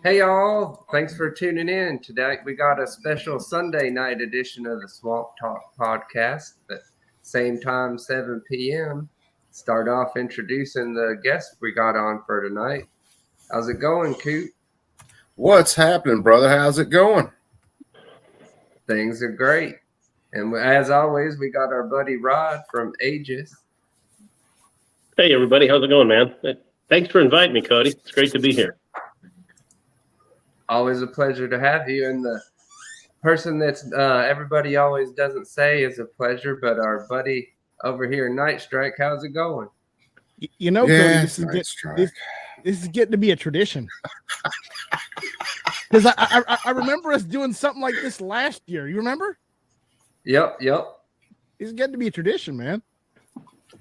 Hey y'all, thanks for tuning in. Today we got a special Sunday night edition of the Swamp Talk podcast at same time, 7 p.m. Start off introducing the guest we got on for tonight. How's it going, Coop? What's happening, brother? How's it going? Things are great. And as always, we got our buddy Rod from Aegis. Hey everybody, how's it going, man? Thanks for inviting me, Cody. It's great to be here. Always a pleasure to have you. And the person that's everybody always doesn't say is a pleasure, but our buddy over here, Night Strike, how's it going? You know, Yeah, Cody, this is getting to be a tradition. Because I remember us doing something like this last year. You remember? Yep. It's getting to be a tradition, man.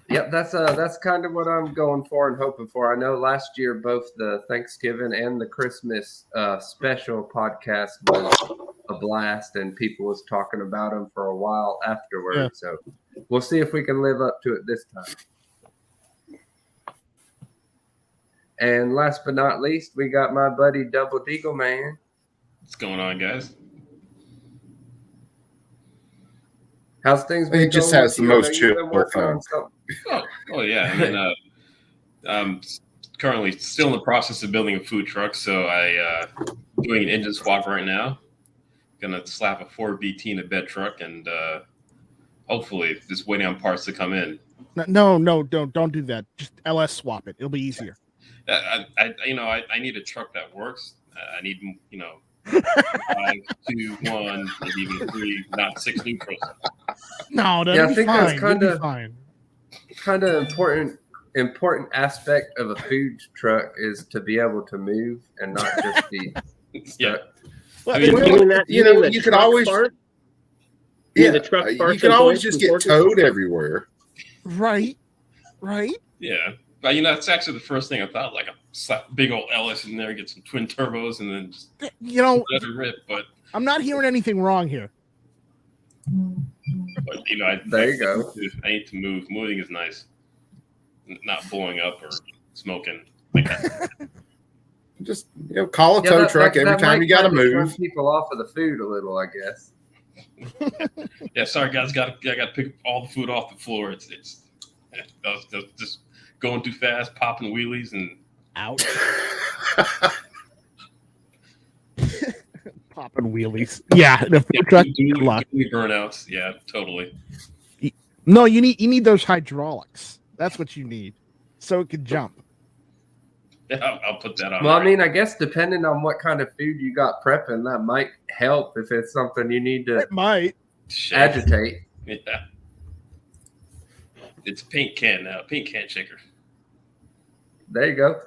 Yep, that's kind of what I'm going for and hoping for. I know last year both the Thanksgiving and the Christmas special podcast was a blast, and people was talking about them for a while afterwards. Yeah. So we'll see if we can live up to it this time. And last but not least, we got my buddy Double Deagle Man. What's going on, guys? How's things been? He just has the most chill time. Oh yeah. I mean, I'm currently still in the process of building a food truck, so I doing an engine swap right now. Gonna slap a Ford VT in a bed truck, and hopefully just waiting on parts to come in. No, don't do that. Just LS swap it. It'll be easier. I need a truck that works. I need 5, 2, 1, maybe even 3, not 6 neutrals. No, that'll be fine. That's kind of important aspect of a food truck is to be able to move and not just be stuck. Yeah. Well, you can always you can always just get towed everywhere. Right. Yeah. But it's actually the first thing I thought, like a slap big old LS in there, get some twin turbos, and then just let it rip. But I'm not hearing anything wrong here. But there you go. I need to move. Moving is nice. Not blowing up or smoking like that. Just call a tow truck every time you got to move. Turn people off of the food a little, I guess. Yeah, sorry guys, I got to pick all the food off the floor. It's just going too fast, popping wheelies and out. Popping wheelies. Yeah, the food truck. Burnouts. Yeah, totally. No, you need those hydraulics. That's what you need, so it can jump. Yeah, I'll put that on. Well, I mean, I guess depending on what kind of food you got prepping, that might help if it's something you need to. It might agitate. Yeah, it's a paint can now. Paint can shaker. There you go.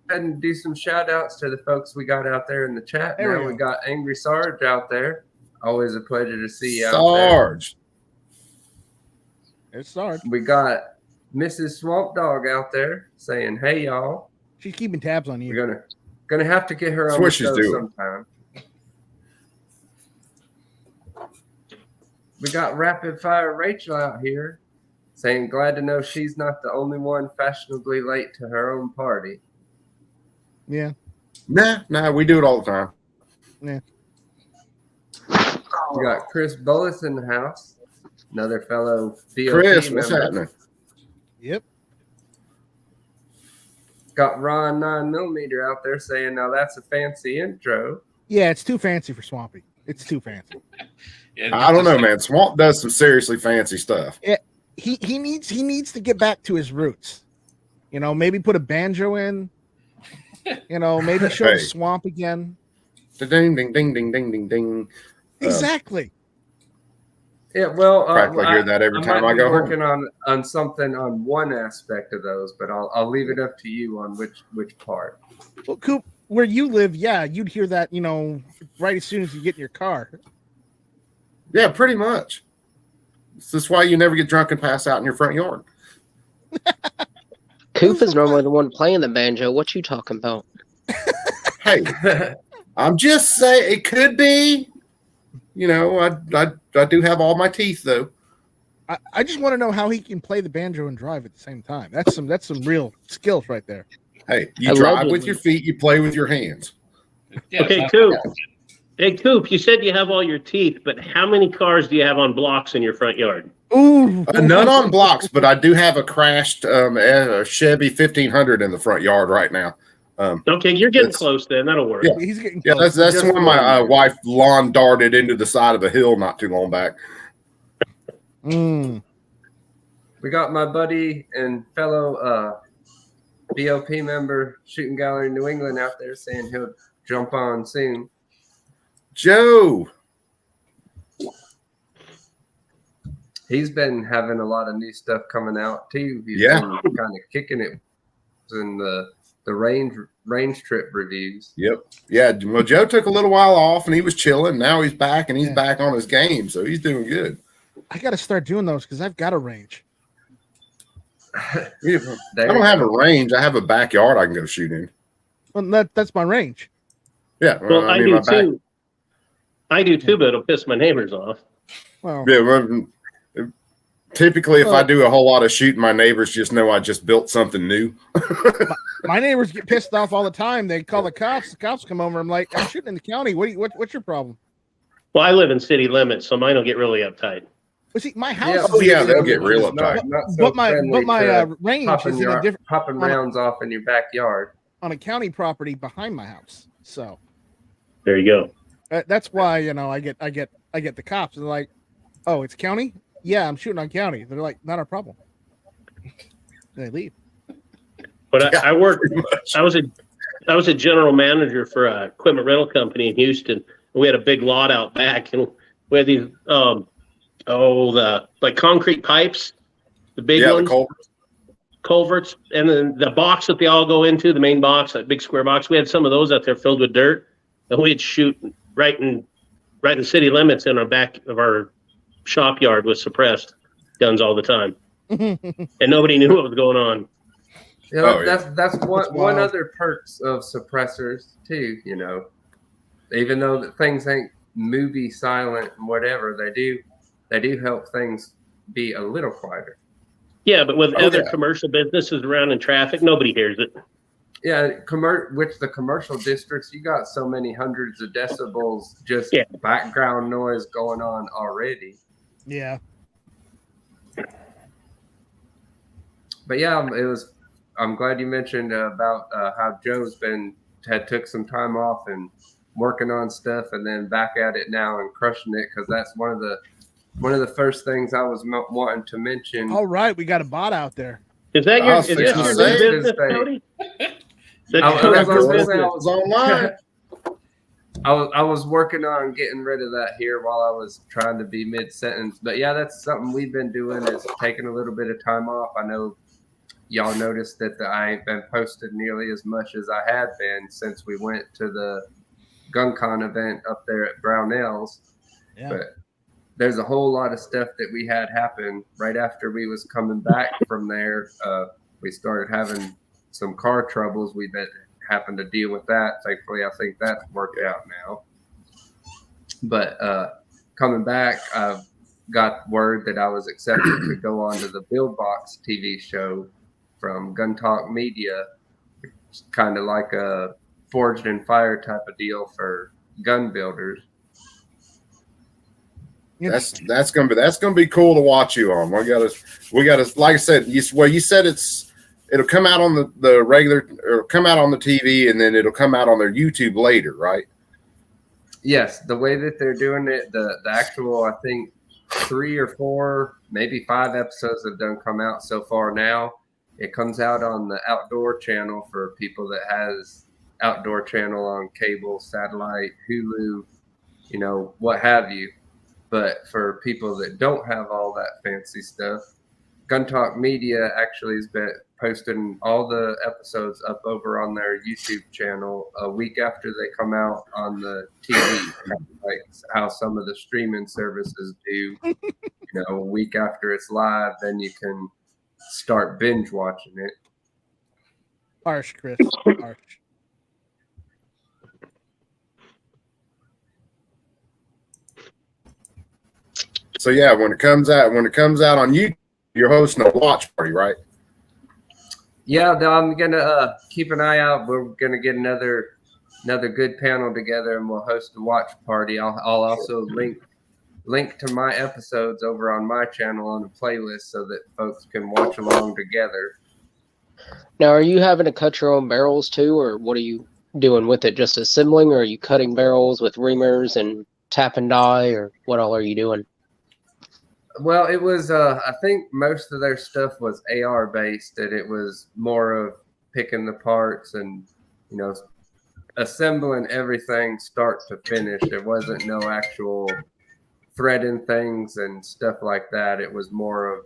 Go ahead and do some shout outs to the folks we got out there in the chat. Now we got Angry Sarge out there. Always a pleasure to see you out there. Sarge. It's Sarge. We got Mrs. Swamp Dog out there saying, "Hey y'all." She's keeping tabs on you. We're gonna have to get her on the show sometime. We got Rapid Fire Rachel out here saying, "Glad to know she's not the only one fashionably late to her own party." Yeah. Nah, we do it all the time. Yeah. We got Chris Bullis in the house, another fellow BOP Chris, member. what's happening? Yep. Got Ron 9mm out there saying, "Now that's a fancy intro." Yeah, it's too fancy for Swampy. It's too fancy. Yeah, I don't know, man. Swamp does some seriously fancy stuff. Yeah, he needs to get back to his roots. Maybe put a banjo in. Maybe show the Swamp again. Ding, ding, ding, ding, ding, ding, ding. Exactly. Yeah, well, practically hear that every time I go working on something on one aspect of those, but I'll leave it up to you on which part. Well, Coop, where you live, yeah, you'd hear that, right as soon as you get in your car. Yeah, pretty much. This is why you never get drunk and pass out in your front yard. Coop is normally the one playing the banjo. What you talking about? Hey, I'm just saying it could be. I do have all my teeth though. I just want to know how he can play the banjo and drive at the same time. That's some real skills right there. Hey, you drive with your feet, you play with your hands. Yeah, Okay, it's Coop. Hey, Coop, you said you have all your teeth, but how many cars do you have on blocks in your front yard? Ooh, None on blocks, but I do have a crashed Chevy 1500 in the front yard right now. Okay, you're getting It's- close then. That'll work. Yeah. He's getting Yeah, close. that's Just when my one. wife lawn darted into the side of a hill not too long back. Mm. We got my buddy and fellow BOP member, Shooting Gallery New England, out there saying he'll jump on soon. Joe. He's been having a lot of new stuff coming out too. He's Yeah. been kind of kicking it in the range trip reviews. Yep. Yeah. Well, Joe took a little while off and he was chilling. Now he's back and he's back on his game. So he's doing good. I got to start doing those because I've got a range. I don't have a range. I have a backyard I can go shoot in. Well, that's my range. Yeah. Well, I mean, do my back- too. I do too, but it'll piss my neighbors off. Well, Yeah. Well, typically, if I do a whole lot of shooting, my neighbors just know I just built something new. my neighbors get pissed off all the time. They call the cops. The cops come over. I'm like, I'm shooting in the county. What's your problem? Well, I live in city limits, so mine will get really uptight. Well, see, my house. Oh, yeah, they'll get it's real not- uptight. not so but my friendly to range popping is in a different popping on a- rounds off in your backyard. on a county property behind my house. So There you go. that's why I get the cops. They're like, oh, it's county. Yeah, I'm shooting on county. They're like, not our problem. They leave. But Yeah, I worked. pretty much. I was a general manager for a equipment rental company in Houston. We had a big lot out back, and we had these the like concrete pipes, the big Yeah, ones, the culverts, and then the box that they all go into, the main box, that big square box. We had some of those out there filled with dirt, and we'd shoot right in city limits in our back of our shop yard with suppressed guns all the time, and nobody knew what was going on. Yeah, Oh, yeah. that's one That's one wild. other perks of suppressors too. Even though that things ain't movie silent and whatever, they do help things be a little quieter. Yeah, but with Oh, other yeah. commercial businesses around in traffic, nobody hears it. Yeah, which the commercial districts, you got so many hundreds of decibels just Yeah. background noise going on already. Yeah. But yeah, I'm glad you mentioned about how Joe's had took some time off and working on stuff, and then back at it now and crushing it, because that's one of the first things I was wanting to mention. All right, we got a bot out there. Is that I your was is fixing this to your say- new business, Cody? That's I your was new gonna business? say, It was online. I was working on getting rid of that here while I was trying to be mid sentence. But yeah, that's something we've been doing, is taking a little bit of time off. I know y'all noticed that I ain't been posted nearly as much as I had been since we went to the GunCon event up there at Brownells. Yeah. But there's a whole lot of stuff that we had happen right after we was coming back from there. We started having some car troubles. We've been having to deal with that. Thankfully, I think that's worked out now. But coming back, I've got word that I was accepted to go on to the Build Box TV show from Gun Talk Media. It's kind of like a forged in fire type of deal for gun builders. That's gonna be cool to watch you on. We gotta like I said, you said it'll come out on the regular, or come out on the TV, and then it'll come out on their YouTube later, right? Yes, the way that they're doing it, the actual, I think 3 or 4, maybe 5 episodes have done come out so far now. It comes out on the Outdoor channel for people that has Outdoor channel on cable, satellite, Hulu, what have you. But for people that don't have all that fancy stuff, Gun Talk Media actually has been posting all the episodes up over on their YouTube channel a week after they come out on the TV, like how some of the streaming services do. A week after it's live, then you can start binge watching it. Harsh, Chris. Harsh. So yeah, when it comes out on YouTube, you're hosting a watch party, right? Yeah, I'm gonna keep an eye out. We're gonna get another another good panel together, and we'll host a watch party. I'll also link to my episodes over on my channel on a playlist so that folks can watch along together. Now, are you having to cut your own barrels too, or what are you doing with it? Just assembling, or are you cutting barrels with reamers and tap and die, or what all are you doing? Well, it was, I think most of their stuff was AR based, and it was more of picking the parts and, you know, assembling everything start to finish. There wasn't no actual threading things and stuff like that. It was more of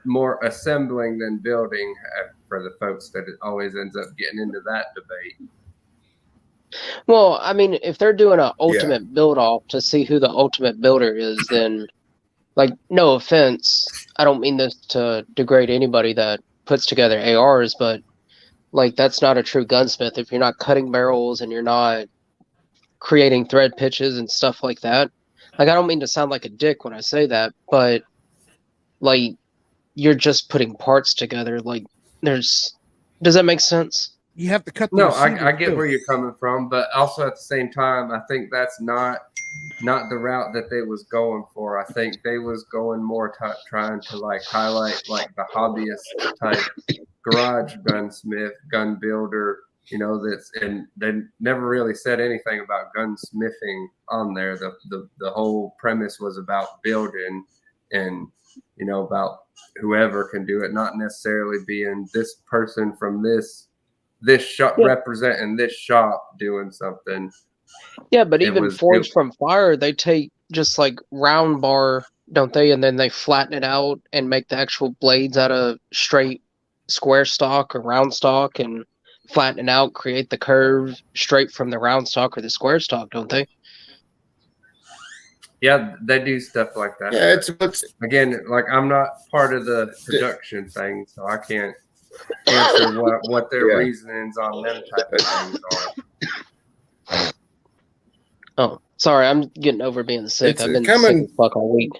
more assembling than building for the folks that it always ends up getting into that debate. Well, I mean, if they're doing an ultimate build off to see who the ultimate builder is, then, like, no offense, I don't mean this to degrade anybody that puts together ARs, but like, that's not a true gunsmith if you're not cutting barrels and you're not creating thread pitches and stuff like that. Like, I don't mean to sound like a dick when I say that, but like, you're just putting parts together. Like, does that make sense? You have to cut the No, I get where you're coming from, but also at the same time, I think that's not the route that they was going for. I think they was going more trying to like highlight like the hobbyist type garage gunsmith, gun builder, you know, and they never really said anything about gunsmithing on there. The whole premise was about building and, you know, about whoever can do it, not necessarily being this person from this shop representing this shop doing something. Yeah, but even Forged from Fire, they take just like round bar, don't they? And then they flatten it out and make the actual blades out of straight square stock or round stock and flatten it out, create the curve straight from the round stock or the square stock, don't they? Yeah, they do stuff like that. Yeah, it's again, like, I'm not part of the production thing, so I can't answer what their reasonings on them type of things are. Oh, sorry, I'm getting over being sick. I've been sick as fuck all week.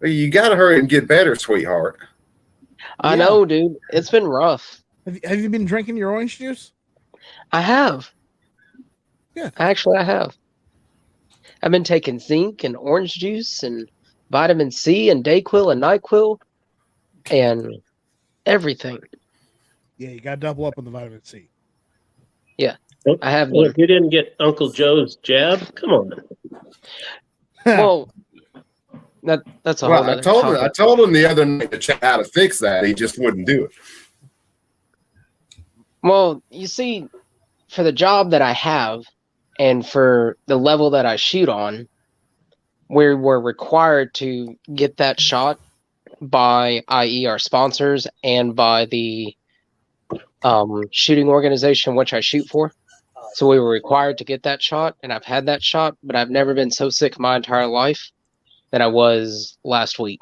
You got to hurry and get better, sweetheart. I know, dude. It's been rough. Have you been drinking your orange juice? I have. Yeah. Actually, I have. I've been taking zinc and orange juice and vitamin C and Dayquil and NyQuil and everything. Yeah, you got to double up on the vitamin C. Yeah. I have. Well, if you didn't get Uncle Joe's jab, come on. Well, that's a whole other topic. I told him the other night to check how to fix that. He just wouldn't do it. Well, you see, for the job that I have and for the level that I shoot on, we were required to get that shot by, i.e., our sponsors and by the shooting organization which I shoot for. So we were required to get that shot, and I've had that shot, but I've never been so sick my entire life than I was last week.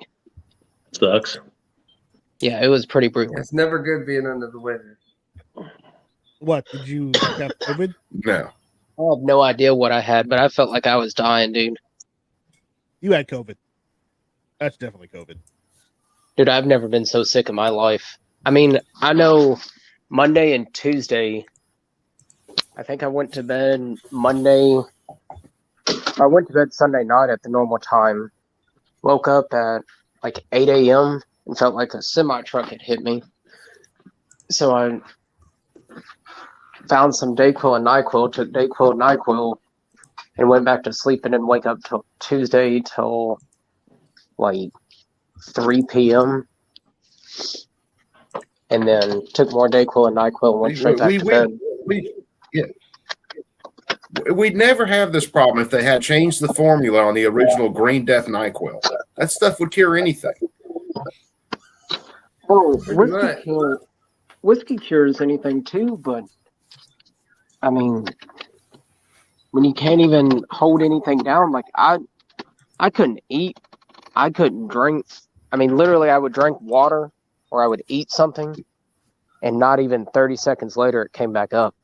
Sucks. Yeah, it was pretty brutal. It's never good being under the weather. What, did you have COVID? No. I have no idea what I had, but I felt like I was dying, dude. You had COVID. That's definitely COVID. Dude, I've never been so sick in my life. I mean, I know Monday and Tuesday, I think I went to bed Monday. I went to bed Sunday night at the normal time. Woke up at like 8 a.m. and felt like a semi-truck had hit me. So I found some Dayquil and NyQuil, took Dayquil and NyQuil, and went back to sleep and didn't wake up till Tuesday till like 3 p.m. And then took more Dayquil and NyQuil and went straight back to bed. We'd never have this problem if they had changed the formula on the original Green Death NyQuil. That stuff would cure anything. Oh, whiskey cures anything too, but I mean, when you can't even hold anything down, like I couldn't eat, I couldn't drink. I mean, literally, I would drink water or I would eat something, and not even 30 seconds later, it came back up.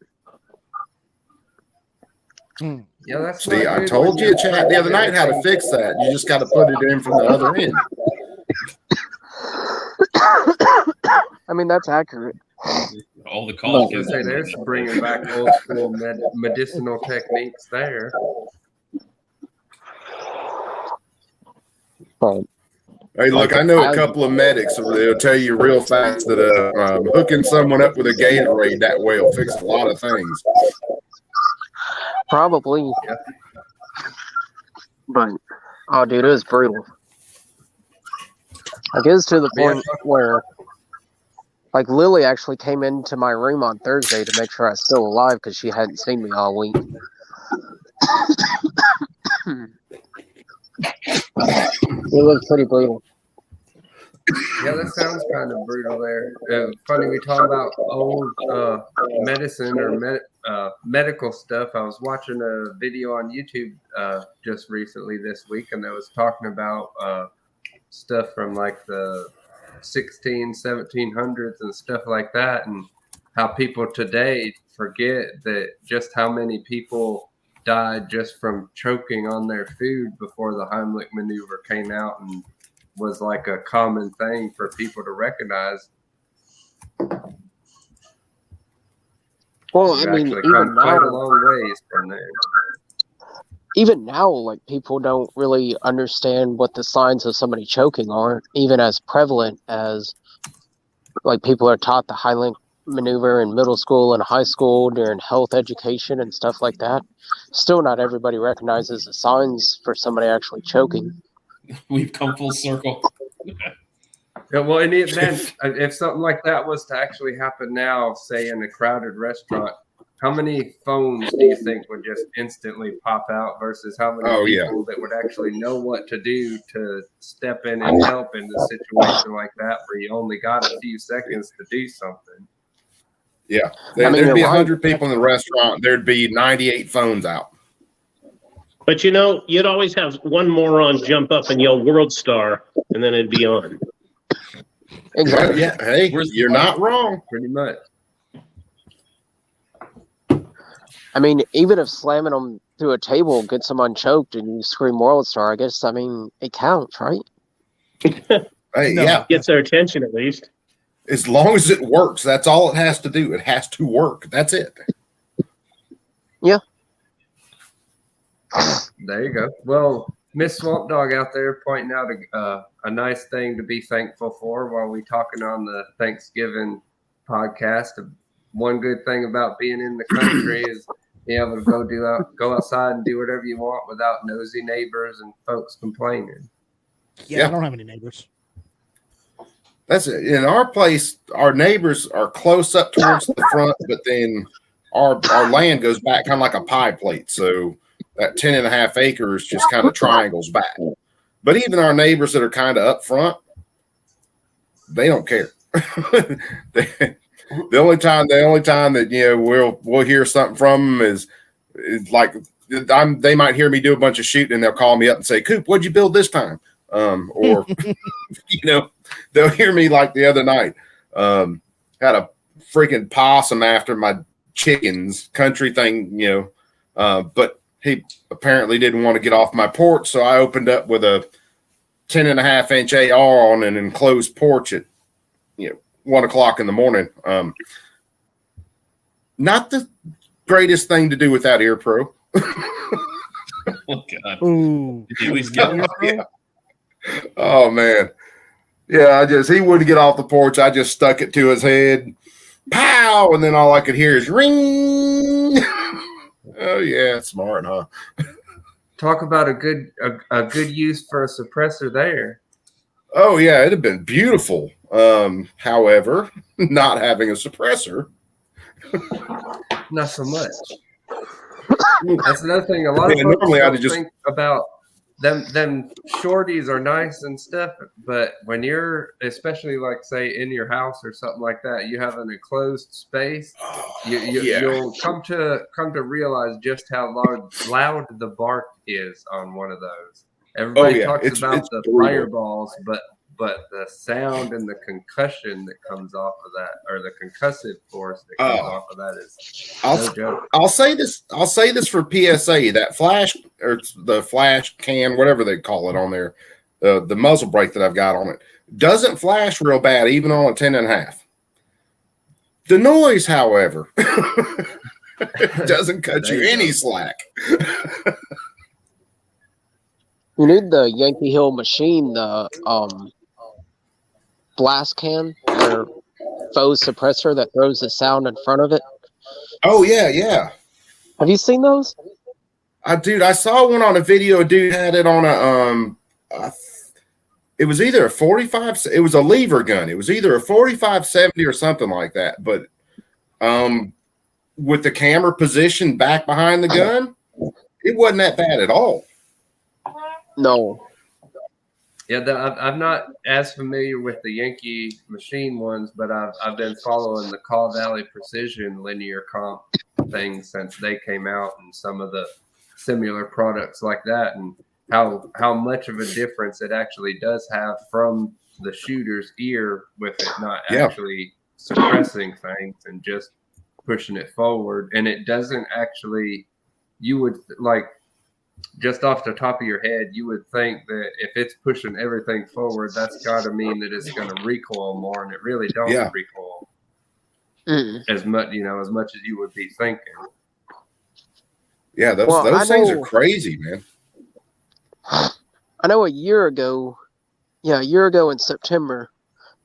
Yeah, that's See, I told you, Chad, the other night how to fix that. You just got to put it in from the other end. I mean, that's accurate. all the I college was kids. gonna say there's bringing back old school medicinal techniques there. But Hey, look, I know a couple of medics. They'll tell you real fast that hooking someone up with a Gatorade that way will fix a lot of things. probably. Yeah. But oh, dude, it was brutal. Like it was to the point where, like, Lily actually came into my room on Thursday to make sure I was still alive because she hadn't seen me all week. It was pretty brutal. Yeah, that sounds kind of brutal there. Funny we talk about old medicine or medical stuff. I was watching a video on YouTube just recently this week, and they was talking about stuff from like the 1700s and stuff like that, and how people today forget that just how many people died just from choking on their food before the Heimlich maneuver came out and was like a common thing for people to recognize. Well, I You're mean, actually even come quite a now, long ways from there. even now, like people don't really understand what the signs of somebody choking are, even as prevalent as like people are taught the Heimlich maneuver in middle school and high school during health education and stuff like that. Still, not everybody recognizes the signs for somebody actually choking. We've come full circle. Yeah, well, in the event, if something like that was to actually happen now, say in a crowded restaurant, how many phones do you think would just instantly pop out versus how many people that would actually know what to do to step in and help in a situation like that where you only got a few seconds to do something? Yeah. There'd be 100 people in the restaurant. There'd be 98 phones out. But you know, you'd always have one moron jump up and yell "World Star," and then it'd be on. Exactly. Yeah. Hey, you're not wrong. Pretty much. I mean, even if slamming them through a table gets them unchoked and you scream "World Star," I guess, I mean, it counts, right? Hey, No. yeah. Gets their attention at least. As long as it works, that's all it has to do. It has to work. That's it. Yeah. There you go. Well, Miss Swamp Dog out there pointing out a nice thing to be thankful for while we talking on the Thanksgiving podcast. One good thing about being in the country is being able to go outside and do whatever you want without nosy neighbors and folks complaining. Yeah, I don't have any neighbors. That's it. In our place, our neighbors are close up towards the front, but then our land goes back kind of like a pie plate. So that 10.5 acres just kind of triangles back. But even our neighbors that are kind of up front, they don't care. The only time that we'll hear something from them is like they might hear me do a bunch of shooting and they'll call me up and say, "Coop, what'd you build this time?" Or they'll hear me like the other night. Had a freaking possum after my chickens, country thing, but he apparently didn't want to get off my porch, so I opened up with a 10.5-inch AR on an enclosed porch at 1 o'clock in the morning. Not the greatest thing to do without ear pro. Oh God! Ooh. Did you at least get Yeah. Oh man. Yeah, he wouldn't get off the porch. I just stuck it to his head. Pow! And then all I could hear is ring. Oh yeah, smart, huh? Talk about a good use for a suppressor there. Oh yeah, it'd have been beautiful. However, not having a suppressor. Not so much. That's another thing. A lot of folks normally don't I'd just think about them shorties are nice and stuff, but when you're, especially like say in your house or something like that, you have an enclosed space. You'll come to realize just how loud the bark is on one of those. Everybody talks about the fireballs, but the sound and the concussion that comes off of that, or the concussive force that comes off of that, is no joke. I'll say this for PSA, that flash or the flash can, whatever they call it on there, the muzzle brake that I've got on it doesn't flash real bad, even on a 10.5. The noise, however, doesn't cut you any slack. You need the Yankee Hill machine, the blast can or faux suppressor that throws the sound in front of it. Oh yeah. Have you seen those? I saw one on a video. A dude had it on it was either a 45. It was a lever gun. It was either a 45-70 or something like that. But with the camera positioned back behind the gun, it wasn't that bad at all. No. Yeah, I'm not as familiar with the Yankee machine ones, but I've been following the Call Valley Precision linear comp thing since they came out, and some of the similar products like that, and how much of a difference it actually does have from the shooter's ear with it not actually suppressing things and just pushing it forward. And it doesn't actually, you would like, just off the top of your head, you would think that if it's pushing everything forward, that's got to mean that it's going to recoil more, and it really don't recoil as much, as much as you would be thinking. Yeah, those things are crazy, man. I know a year ago in September,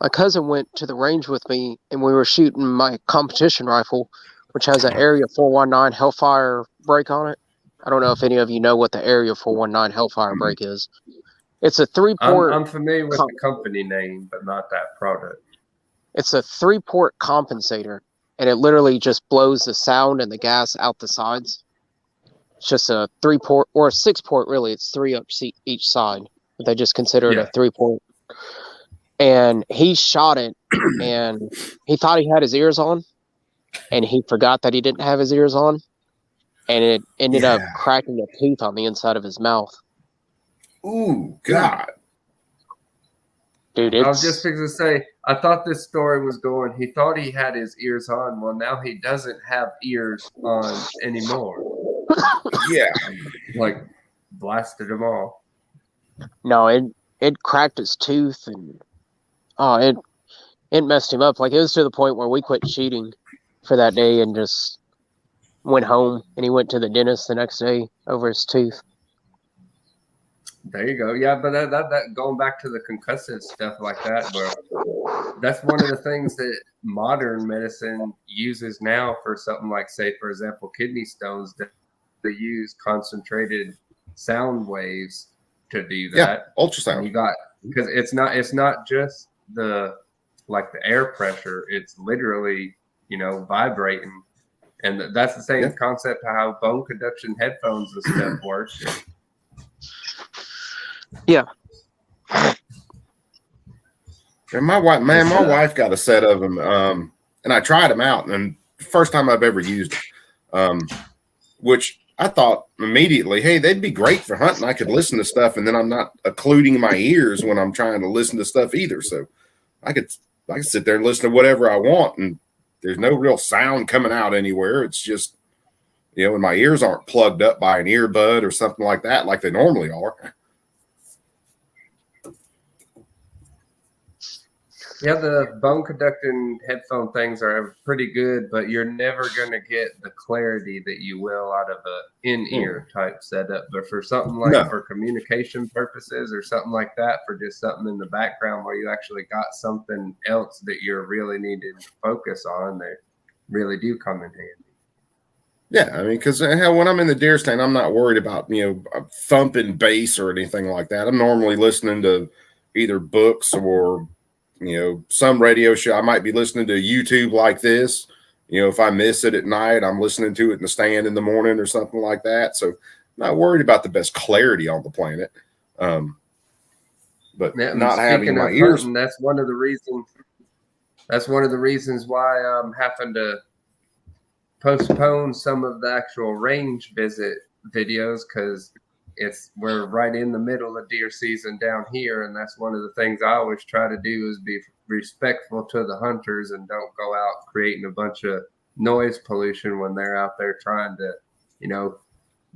my cousin went to the range with me, and we were shooting my competition rifle, which has an Area 419 Hellfire brake on it. I don't know if any of you know what the Area 419 Hellfire brake is. It's a 3-port. I'm familiar with the company name, but not that product. It's a 3-port compensator, and it literally just blows the sound and the gas out the sides. It's just a 3-port or a 6-port, really. It's 3 up each side, but they just consider it a 3-port. And he shot it, and he thought he had his ears on, and he forgot that he didn't have his ears on. And it ended up cracking a tooth on the inside of his mouth. Ooh, God. Dude, I was just fixing to say, I thought this story was going, he thought he had his ears on. Well, now he doesn't have ears on anymore. Yeah. Like, blasted them all. No, it cracked his tooth, and it messed him up. Like, it was to the point where we quit shooting for that day and just went home, and he went to the dentist the next day over his tooth. There you go. Yeah, but that going back to the concussive stuff like that, bro, that's one of the things that modern medicine uses now for something like, say, for example, kidney stones. They use concentrated sound waves to do that. Yeah, ultrasound. And you got, because it's not just the air pressure. It's literally vibrating. And that's the same concept how bone conduction headphones and stuff work. Yeah. And my wife got a set of them, and I tried them out, and first time I've ever used them, which I thought immediately, hey, they'd be great for hunting. I could listen to stuff, and then I'm not occluding my ears when I'm trying to listen to stuff either. So I could sit there and listen to whatever I want, and there's no real sound coming out anywhere. It's just, and my ears aren't plugged up by an earbud or something like that, like they normally are. Yeah, the bone conducting headphone things are pretty good, but you're never going to get the clarity that you will out of a in-ear type setup. But for something like for communication purposes or something like that, for just something in the background where you actually got something else that you're really needing to focus on, they really do come in handy. Yeah, I mean, because when I'm in the deer stand, I'm not worried about thumping bass or anything like that. I'm normally listening to either books or some radio show. I might be listening to YouTube like this. If I miss it at night, I'm listening to it in the stand in the morning or something like that. So I'm not worried about the best clarity on the planet. But not having my ears. Hunting, that's one of the reasons why I'm having to postpone some of the actual range visit videos, because we're right in the middle of deer season down here, and that's one of the things I always try to do is be respectful to the hunters and don't go out creating a bunch of noise pollution when they're out there trying to,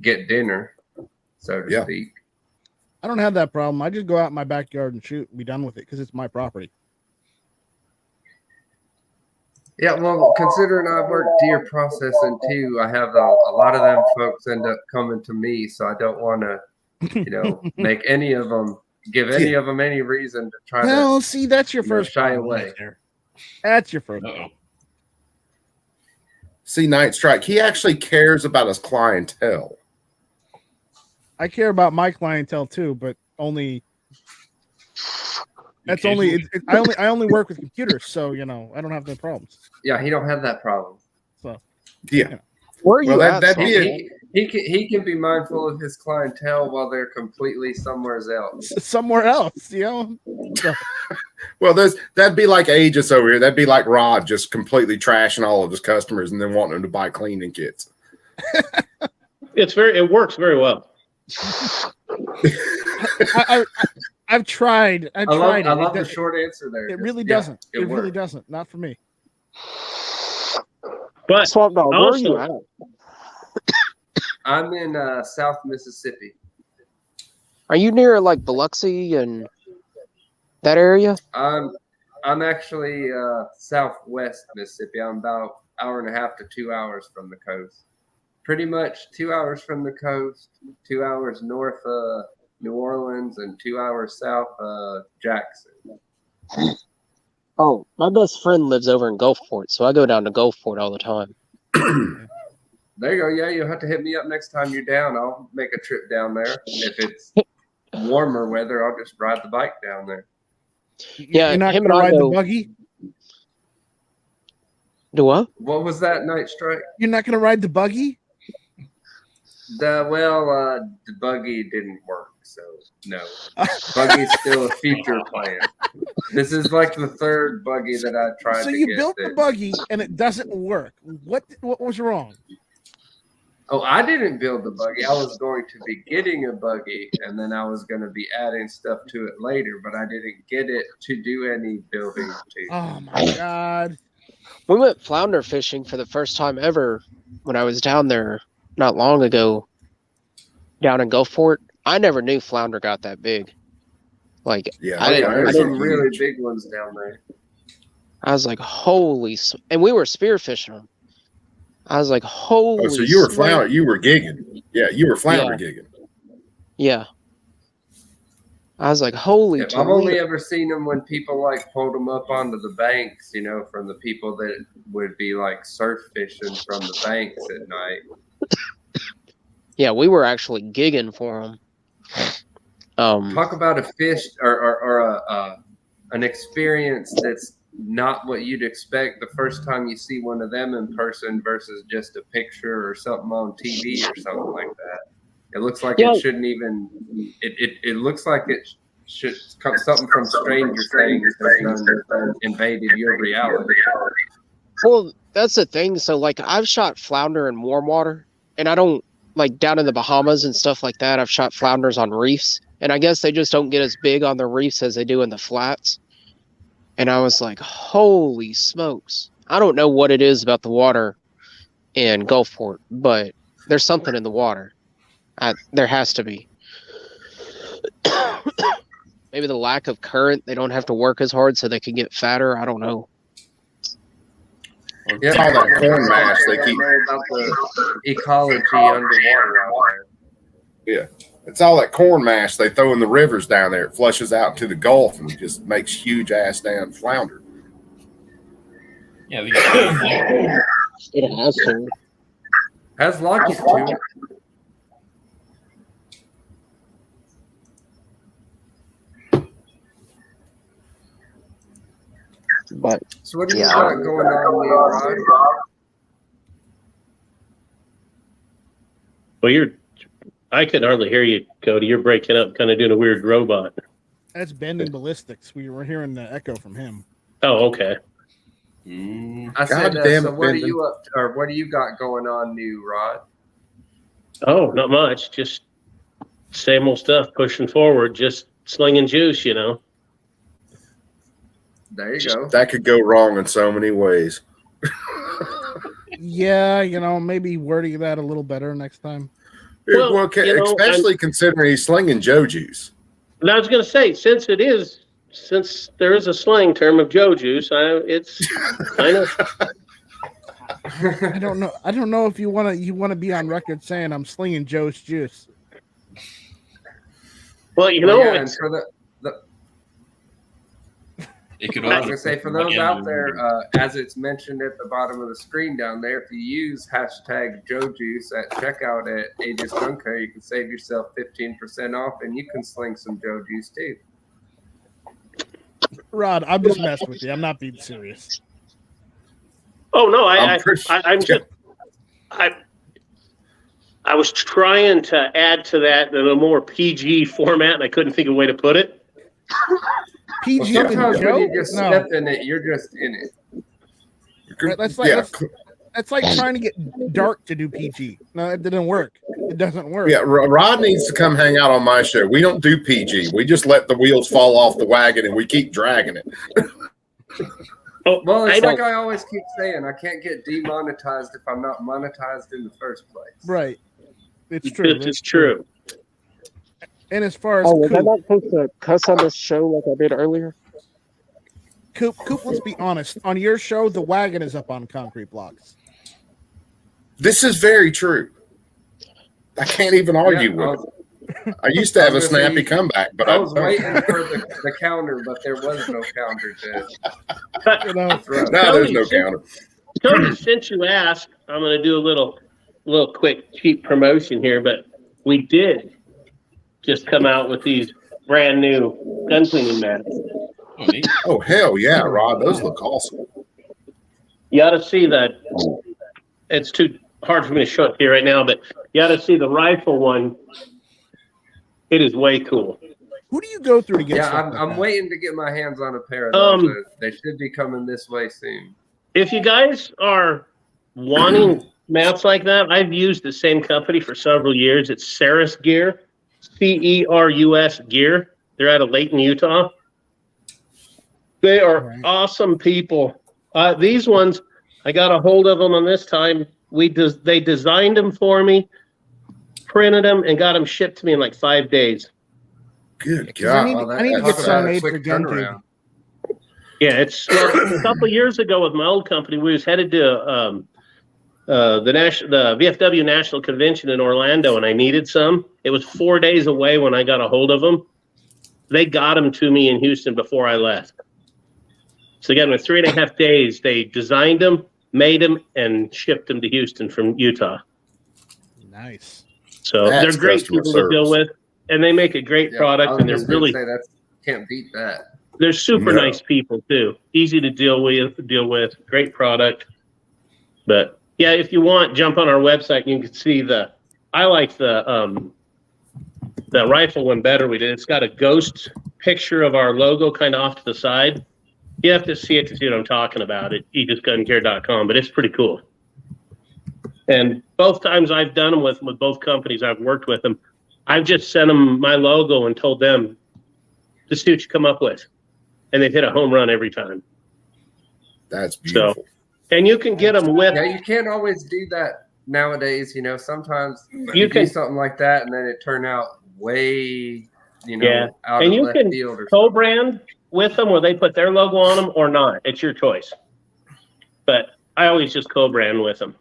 get dinner, so to speak. I don't have that problem. I just go out in my backyard and shoot and be done with it because it's my property. Yeah, well, considering I work deer processing too, I have a lot of them folks end up coming to me, so I don't want to, make any of them give any of them any reason to try Well, see, that's your first shy problem away. right there. That's your first. Uh-oh. See, Night Strike, he actually cares about his clientele. I care about my clientele too, but only. That's only. I only work with computers, so I don't have no problems. Yeah, he don't have that problem. So Yeah. Where are you Well, at? that'd be Salt? He can be mindful of his clientele while they're completely somewhere else. somewhere else, So, Well, that'd be like Aegis over here. That'd be like Rod just completely trashing all of his customers and then wanting them to buy cleaning kits. It works very well. I've tried. I love the short answer there. It really Yeah, doesn't. It really works. doesn't. Not for me. But Swamp Dog, where are you also, at? I'm in South Mississippi. Are you near like Biloxi and that area? I'm actually southwest Mississippi. I'm about hour and a half to 2 hours from the coast. Pretty much 2 hours from the coast, 2 hours north of New Orleans, and 2 hours south of Jackson. Oh, my best friend lives over in Gulfport, so I go down to Gulfport all the time. There you go. Yeah, you'll have to hit me up next time you're down. I'll make a trip down there. If it's warmer weather, I'll just ride the bike down there. Yeah, You're not him gonna and I ride the go- buggy. Do what? What was that, Night Strike? You're not gonna ride the buggy. The buggy didn't work, so no. Buggy's still a future plan. This is like the third buggy that I tried So to you get. built the buggy and it doesn't work. What was wrong? Oh, I didn't build the buggy. I was going to be getting a buggy, and then I was going to be adding stuff to it later, but I didn't get it to do any building to. Oh my god! We went flounder fishing for the first time ever when I was down there not long ago, down in Gulfport. I never knew flounder got that big. Like, Yeah, I didn't. There's some really big ones down there. I was like, holy! And we were spearfishing them. I was like, holy! Oh, so you were smokes. flounder. You were gigging. Yeah, you were flounder gigging. Yeah. I was like, holy! I've only ever seen them when people like pulled them up onto the banks, from the people that would be like surf fishing from the banks at night. Yeah, we were actually gigging for them. Talk about a fish or an experience that's not what you'd expect the first time you see one of them in person versus just a picture or something on TV or something like that. It looks like it shouldn't even. It looks like it should come something from Stranger Things has invaded your reality. Well, that's the thing. So, like, I've shot flounder in warm water, and I don't like down in the Bahamas and stuff like that. I've shot flounders on reefs, and I guess they just don't get as big on the reefs as they do in the flats. And I was like, holy smokes. I don't know what it is about the water in Gulfport, but there's something in the water. There has to be. Maybe the lack of current. They don't have to work as hard so they can get fatter. I don't know. Yeah, all that corn mash they keep. About the ecology underwater out there. Yeah. It's all that corn mash they throw in the rivers down there. It flushes out into the Gulf and just makes huge ass damn flounder. Yeah, It has to. Has logic to it. But So what do you got going on there, Rod? Well, I could hardly hear you, Cody. You're breaking up, kind of doing a weird robot. That's bending ballistics. We were hearing the echo from him. Oh, okay. I said, Goddamn so what are Benton. you up to, or what do you got going on new, Rod? Oh, not much. Just same old stuff, pushing forward, just slinging juice, There you go. That could go wrong in so many ways. Yeah, maybe wording that a little better next time. Well, Especially considering he's slinging Joe juice. And I was going to say, since it is since there is a slang term of Joe juice, it's kind of. I don't know. I don't know if you want to be on record saying I'm slinging Joe's juice. Well, you Well, know, yeah, and it's, for It could I was also gonna say for those out there, as it's mentioned at the bottom of the screen down there, if you use hashtag JoeJuice at checkout at Aegis Gun Co, you can save yourself 15% off, and you can sling some Joe Juice too. Rod, I'm just messing with you. I'm not being serious. oh no, I was trying to add to that in a more PG format, and I couldn't think of a way to put it. PG Well, and sometimes Joe? when you just No. step in it, you're just in it. Right, that's like trying to get dark to do PG. No, it didn't work. It doesn't work. Yeah, Rod needs to come hang out on my show. We don't do PG. We just let the wheels fall off the wagon and we keep dragging it. Oh, Well, it's I like don't- I always keep saying, I can't get demonetized if I'm not monetized in the first place. Right. It's true. It's true. And as far as Oh, was I Coop, not supposed to cuss on this show like I did earlier? Coop, let's be honest. On your show, the wagon is up on concrete blocks. This is very true. I can't even argue Yeah, with it. I used to have a I was gonna snappy say, comeback, but I I was waiting for the counter, but there was no counter to You know, throw. No, there's no counter. Tony, since you asked, I'm going to do a little quick cheap promotion here, but we did just come out with these brand new gun cleaning mats. Oh, neat. Oh, hell yeah, Rod. Those look awesome. You ought to see that. It's too hard for me to show it here right now, but you ought to see the rifle one. It is way cool. who do you go through to get? Yeah, stuff I'm, like I'm that? waiting to get my hands on a pair of those. They should be coming this way soon. If you guys are wanting mats like that, I've used the same company for several years. It's Cerus Gear, CERUS Gear. They're out of Layton, Utah. They are Right. awesome people. These ones, I got a hold of them on this time. They designed them for me, printed them, and got them shipped to me in like 5 days. Good 'Cause I need, God. Well, I need to talk get about some a made quick for gun cleaning. turnaround. Yeah, it's a couple of years ago with my old company. We was headed to the VFW National Convention in Orlando, and I needed some. It was 4 days away when I got a hold of them. They got them to me in Houston before I left. So again, with 3.5 days, they designed them, made them, and shipped them to Houston from Utah. Nice. So That's they're great customer people to deal service. with, and they make a great Yeah, I product, was and they're just gonna really say that can't beat that. they're super No. nice people too. Easy to deal with. Great product. But yeah, if you want, jump on our website and you can see I like the rifle one better we did. It's got a ghost picture of our logo kind of off to the side. You have to see it to see what I'm talking about at aegisguncare.com, but it's pretty cool. And both times I've done them with both companies I've worked with them, I've just sent them my logo and told them to see what you come up with. And they've hit a home run every time. That's beautiful. And you can get them with, Yeah, you can't always do that nowadays. You know, sometimes You you can- do something like that, and then it turn out way, Yeah. out And of you left can field or something. co-brand with them where they put their logo on them or not. It's your choice. But I always just co-brand with them.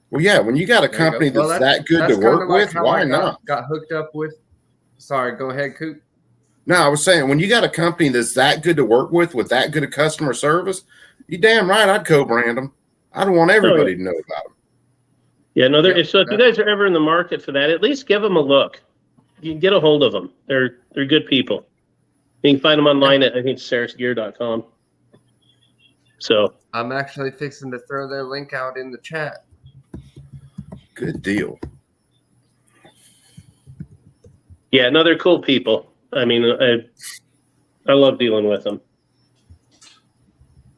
Well, yeah, when you got a There you go. company Well, that's that good to kinda work like with, how why I not? got hooked up with. Sorry, go ahead, Coop. No, I was saying when you got a company that's that good to work with that good of customer service, you damn right I'd co-brand them. I don't want everybody to know about them. Yeah, no, Yep, so if you guys are ever in the market for that, at least give them a look. You can get a hold of them. They're good people. You can find them online at, I think, sarasgear.com. So, I'm actually fixing to throw their link out in the chat. Good deal. yeah, no, they're cool people. I mean, I love dealing with them.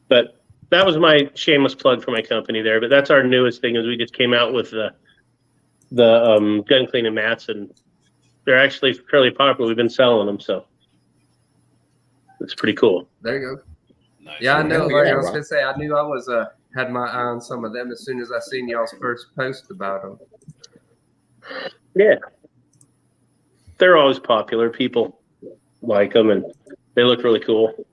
But that was my shameless plug for my company there. But that's our newest thing is we just came out with the gun cleaning mats, and they're actually fairly popular. We've been selling them, so it's pretty cool. There you go. Nice. Yeah, I know. Yeah, Like I was right. gonna say, I knew I was had my eye on some of them as soon as I seen y'all's first post about them. Yeah. They're always popular. People like them, and They look really cool.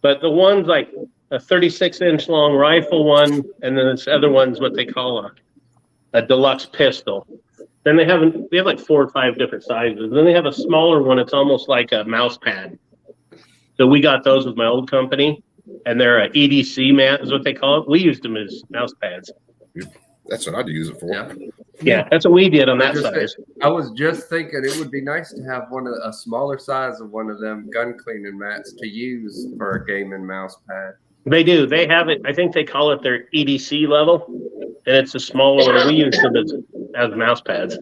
But the one's like a 36-inch long rifle one, and then this other one's what they call a deluxe pistol. Then they have like 4 or 5 different sizes. Then they have a smaller one. It's almost like a mouse pad. So we got those with my old company, and they're a EDC mat is what they call it. We used them as mouse pads. That's what I'd use it for. Yeah, that's what we did on that size. I was just thinking it would be nice to have a smaller size of one of them gun cleaning mats to use for a gaming mouse pad. They do. They have it. I think they call it their EDC level, and it's a smaller one. We use them as mouse pads.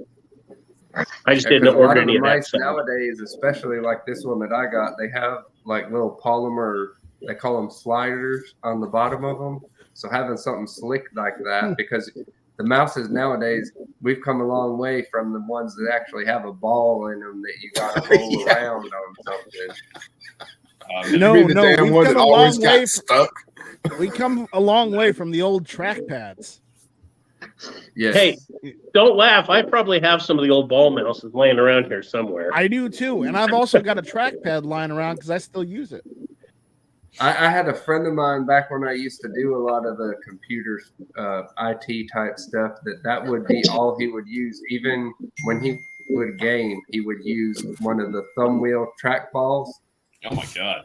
I just didn't order any of that mice nowadays, especially like this one that I got, they have like little polymer, they call them sliders on the bottom of them. So having something slick like that, because the mouses nowadays, we've come a long way from the ones that actually have a ball in them that you got to roll around on something. No, we've come a long way. We come a long way from the old track pads. Yes. Hey, don't laugh. I probably have some of the old ball mouses laying around here somewhere. I do too, and I've also got a trackpad lying around because I still use it. I had a friend of mine back when I used to do a lot of the computer IT type stuff that would be all he would use. Even when he would game, he would use one of the thumb wheel trackballs. Oh my god.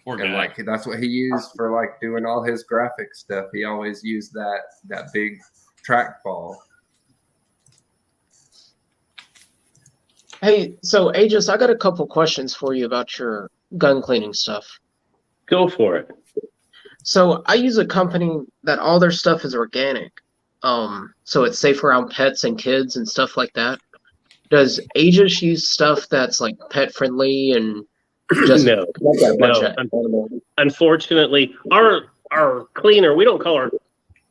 Poor and guy. like that's what he used for like doing all his graphic stuff. He always used that big trackball. Hey, so Aegis, I got a couple questions for you about your gun cleaning stuff. Go for it. So I use a company that all their stuff is organic. So it's safe around pets and kids and stuff like that. Does Aegis use stuff that's like pet friendly and just No. Unfortunately, our cleaner, we don't call our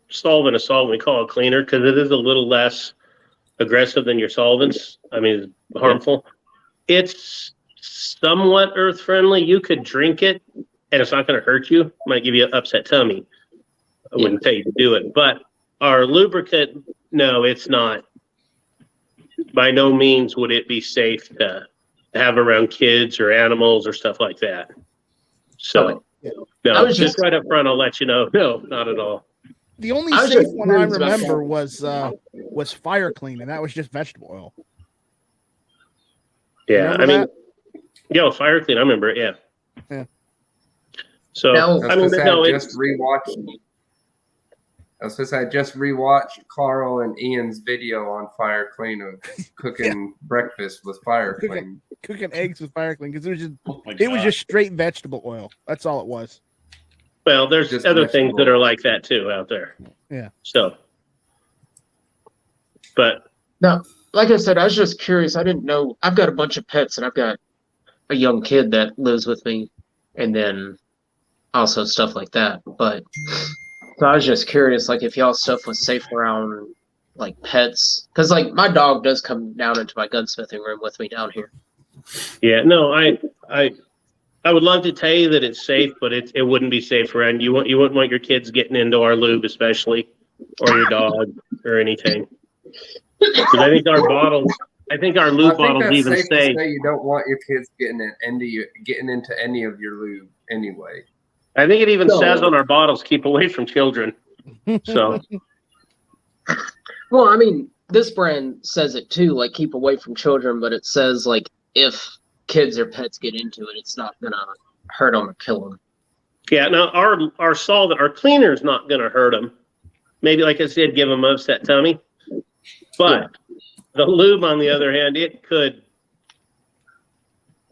solvent a solvent, we call it a cleaner because it is a little less aggressive than your solvents. I mean, it's harmful. It's somewhat earth friendly. You could drink it and it's not going to hurt you. Might give you an upset tummy. I wouldn't tell you to do it. But our lubricant, no, it's not. By no means would it be safe to have around kids or animals or stuff like that. So, no, just right up front, I'll let you know. No, not at all. The only safe one I remember was fire clean, and that was just vegetable oil. Yeah, I mean, fire clean. I remember it. Yeah. So now, I mean, no, just rewatched. I was supposed to say I just rewatched Carl and Ian's video on fire clean of cooking breakfast with fire clean. Cooking eggs with fire clean because it was just straight vegetable oil. That's all it was. Well, there's just other things that are like that too out there. Yeah. So, but no, like I said, I was just curious. I didn't know. I've got a bunch of pets, and I've got a young kid that lives with me, and then also stuff like that. But so I was just curious, like if y'all stuff was safe around like pets, because like my dog does come down into my gunsmithing room with me down here. Yeah, no, I would love to tell you that it's safe, but it wouldn't be safe around you. You wouldn't want your kids getting into our lube, especially, or your dog, or anything. Because I think our lube bottles even say you don't want your kids getting into any of your lube anyway. I think it even says on our bottles, "Keep away from children." So, well, I mean, this brand says it too, like keep away from children, but it says like if kids or pets get into it, it's not gonna hurt them or kill them. Yeah, now our solvent, our cleaner is not gonna hurt them. Maybe, like I said, give them upset tummy. But the lube, on the other hand, it could.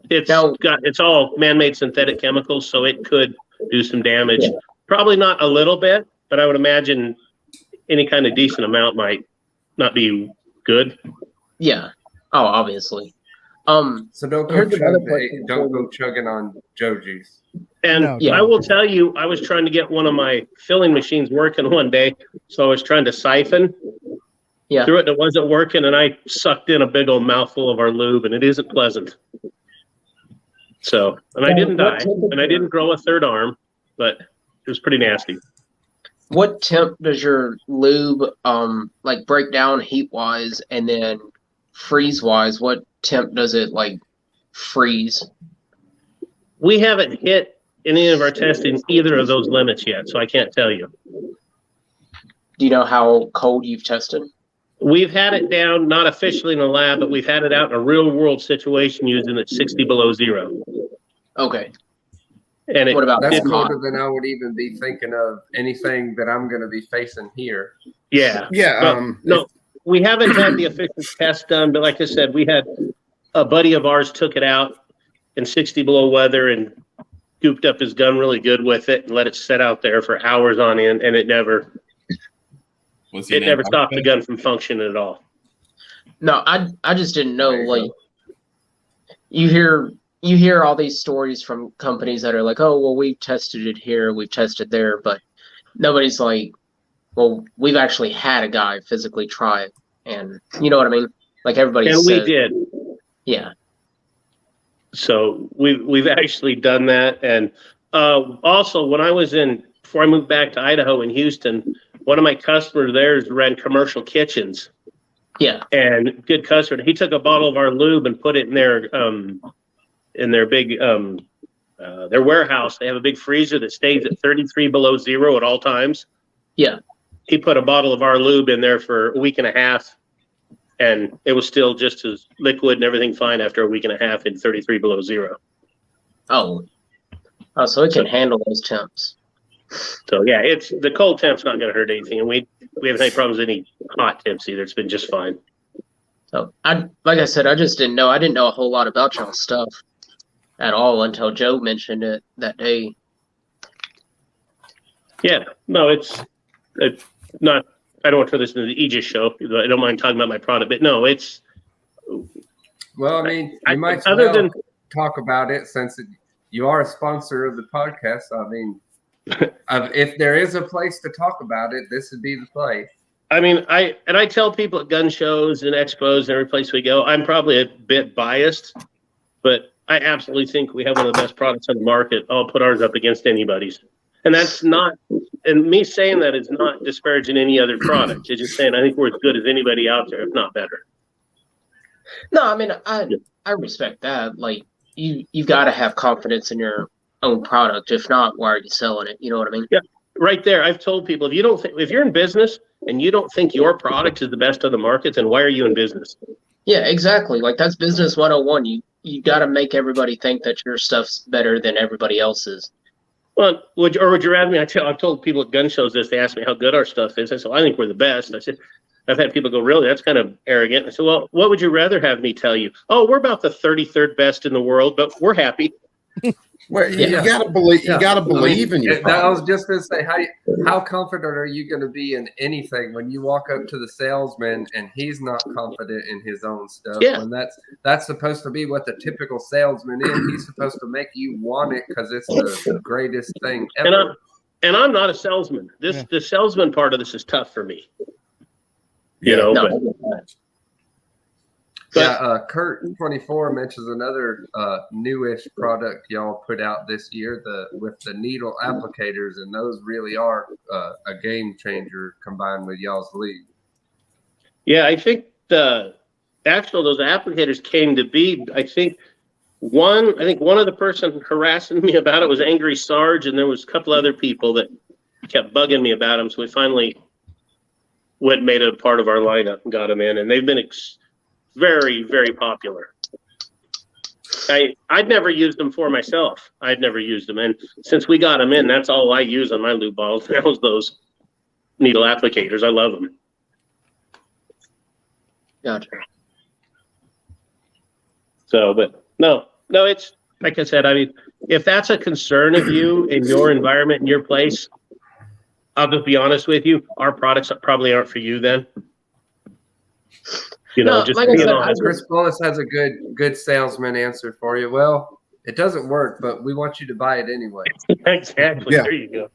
It's all man-made synthetic chemicals, so it could do some damage. Probably not a little bit, but I would imagine any kind of decent amount might not be good. Yeah. Oh, obviously. So don't go chugging on Joji's. And I will tell you, I was trying to get one of my filling machines working one day, so I was trying to siphon through it, and it wasn't working, and I sucked in a big old mouthful of our lube, and it isn't pleasant. So, and I didn't die, and I didn't grow a third arm, but it was pretty nasty. What temp does your lube like break down heat wise, and then freeze wise? What temp does it like freeze? We haven't hit any of our testing either of those limits yet, so I can't tell you. Do you know how cold you've tested? We've had it down, not officially in the lab, but we've had it out in a real world situation using it 60 below zero. Okay. And What about That's mid mod? colder than I would even be thinking of anything that I'm going to be facing here. Yeah. Yeah. But, no, we haven't had the official test done, but like I said, we had a buddy of ours took it out in 60 below weather and gooped up his gun really good with it and let it sit out there for hours on end, and it never stopped the gun from functioning at all. No, I just didn't know. Like, you hear all these stories from companies that are like, oh, well, we've tested it here, we've tested there, but nobody's like, well, we've actually had a guy physically try it, and you know what I mean? Like everybody And says, we did. yeah. So we've actually done that. And also, when I was before I moved back to Idaho in Houston, one of my customers there ran commercial kitchens. Yeah. And good customer. He took a bottle of our lube and put it in their big their warehouse. They have a big freezer that stays at 33 below zero at all times. Yeah. He put a bottle of our lube in there for a week and a half, and it was still just as liquid and everything fine after a week and a half in 33 below zero. Oh, so it can handle those temps. So yeah, it's the cold temp's not going to hurt anything, and we haven't had any problems with any hot temps either. It's been just fine. So like I said, I just didn't know. I didn't know a whole lot about y'all stuff at all until Joe mentioned it that day. Yeah, no, it's not. I don't want to turn this into the Aegis show. I don't mind talking about my product, but no, it's. Well, I mean, you might other well than talk about it since you are a sponsor of the podcast. I mean, if there is a place to talk about it, this would be the place. I mean, I tell people at gun shows and expos and every place we go, I'm probably a bit biased, but I absolutely think we have one of the best products on the market. I'll put ours up against anybody's. And that's not, and me saying that is not disparaging any other product. It's just saying I think we're as good as anybody out there, if not better. No, I mean, I respect that. Like, you've got to have confidence in your own product. If not, why are you selling it? You know what I mean? Yeah, right there. I've told people if you're in business and you don't think your product is the best of the market, then why are you in business? Yeah, exactly. Like, that's business 101. You got to make everybody think that your stuff's better than everybody else's. Well, would you rather me? I've told people at gun shows this. They ask me how good our stuff is. I said, well, I think we're the best. I said, I've had people go, really? That's kind of arrogant. I said, well, what would you rather have me tell you? Oh, we're about the 33rd best in the world, but we're happy. Well, you gotta believe. You gotta believe in your product. I was just going to say, how confident are you going to be in anything when you walk up to the salesman and he's not confident in his own stuff? Yeah. And that's supposed to be what the typical salesman is. He's supposed to make you want it because it's the greatest thing ever. And I'm not a salesman. The salesman part of this is tough for me. You Yeah. know, No, Kurt24 mentions another newish product y'all put out this year, with the needle applicators, and those really are a game changer combined with y'all's lead. yeah, I think those applicators came to be. I think one of the person harassing me about it was Angry Sarge, and there was a couple other people that kept bugging me about them. So we finally went and made it a part of our lineup and got them in, and they've been very, very popular. I'd never used them for myself. I'd never used them, and since we got them in, that's all I use on my lube bottles. That was those needle applicators. I love them. gotcha. So, but no, it's like I said. I mean, if that's a concern of you in your environment, in your place, I'll just be honest with you. Our products probably aren't for you then. You know, No, just like I being said, honest. Chris Bullis has a good salesman answer for you. Well, it doesn't work, but we want you to buy it anyway. Exactly. Yeah. There you go.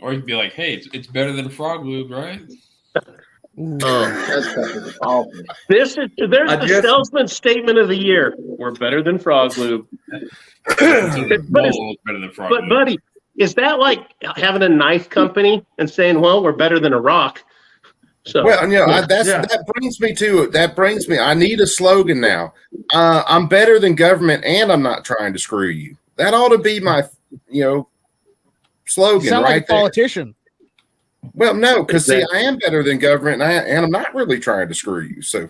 Or you'd be like, hey, it's better than frog lube, right? That's fucking awful. There's the salesman statement of the year. We're better than frog lube. It's better than frog But lube. buddy, is that like having a knife company and saying, well, we're better than a rock? So Well, yeah. that brings me to it. That brings me. I need a slogan now. I'm better than government, and I'm not trying to screw you. That ought to be my, You slogan sound right like a there. politician. Well, no, because see, Exactly. I am better than government, and I'm not really trying to screw you. So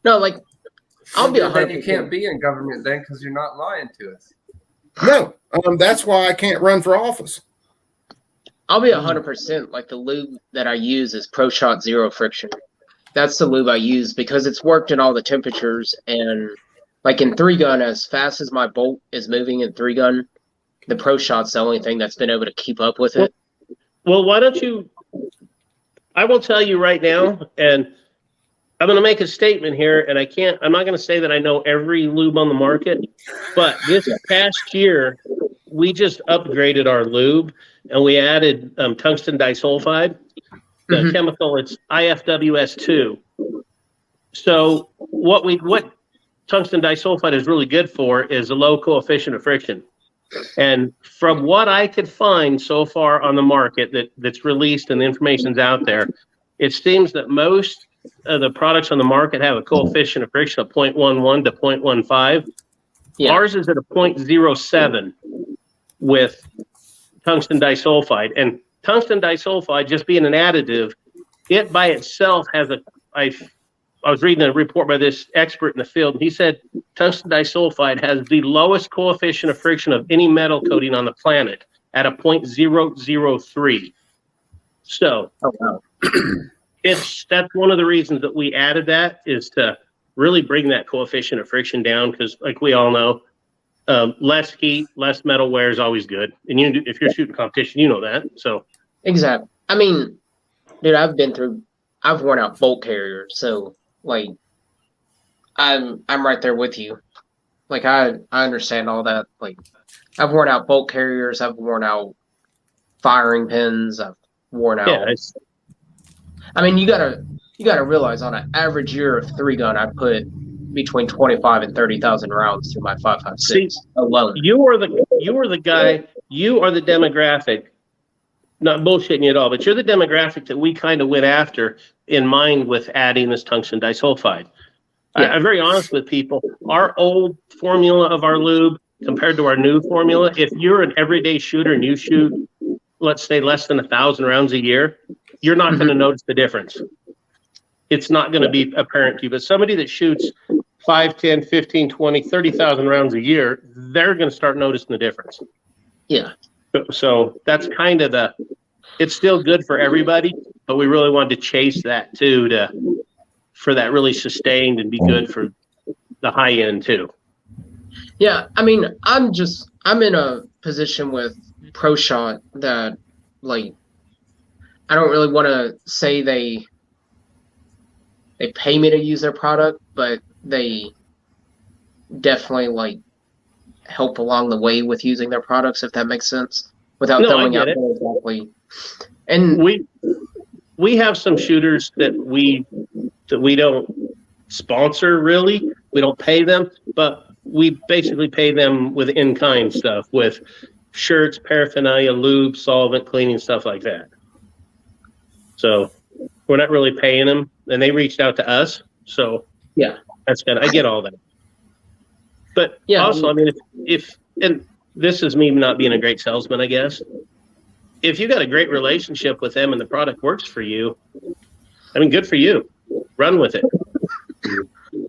No, like I'll be Well, then you 100%. can't be in government then because you're not lying to us. no, that's why I can't run for office. I'll be 100%. Like the lube that I use is Pro Shot Zero Friction. That's the lube I use because it's worked in all the temperatures, and like in 3-gun, as fast as my bolt is moving in 3-gun, the Pro Shot's the only thing that's been able to keep up with it. Well, why don't you? I will tell you right now, and I'm going to make a statement here, and I'm not going to say that I know every lube on the market, but this past year, we just upgraded our lube, and we added tungsten disulfide. The chemical, it's IFWS2. So what tungsten disulfide is really good for is a low coefficient of friction. And from what I could find so far on the market that's released and the information's out there, it seems that most of the products on the market have a coefficient of friction of 0.11 to 0.15. Yeah. Ours is at a 0.07 with tungsten disulfide. And tungsten disulfide, just being an additive, it by itself has I was reading a report by this expert in the field, and he said tungsten disulfide has the lowest coefficient of friction of any metal coating on the planet at a 0.003. So that's one of the reasons that we added that, is to really bring that coefficient of friction down, because like we all know, less heat, less metal wear is always good. And if you're shooting competition, you know that. So Exactly. I mean, dude, I've worn out bolt carriers, so like I'm right there with you. Like I understand all that. Like I've worn out bolt carriers, I've worn out firing pins, I've worn out. yeah, I mean, you gotta realize on an average year of 3-gun, I put between 25 and 30,000 rounds through my 5.56 alone. you are the guy. You are the demographic. Not bullshitting you at all, but you're the demographic that we kind of went after in mind with adding this tungsten disulfide. Yeah. I'm very honest with people. Our old formula of our lube compared to our new formula, if you're an everyday shooter and you shoot, let's say, less than 1,000 rounds a year, you're not going to notice the difference. It's not going to be apparent to you. But somebody that shoots 5, 10, 15, 20, 30,000 rounds a year, they're going to start noticing the difference. Yeah. So that's kind of it's still good for everybody, but we really wanted to chase that too, for that really sustained and be good for the high end too. Yeah, I mean, I'm in a position with Pro Shot that, like, I don't really want to say they pay me to use their product, but they definitely like help along the way with using their products, if that makes sense, without throwing out there exactly. And we have some shooters that we don't sponsor, really. We don't pay them, but we basically pay them with in-kind stuff, with shirts, paraphernalia, lube, solvent, cleaning, stuff like that. So we're not really paying them, and they reached out to us. So yeah, that's good. I get all that. But yeah, also, I mean, if and this is me not being a great salesman, I guess. If you got a great relationship with them and the product works for you, I mean, good for you. Run with it.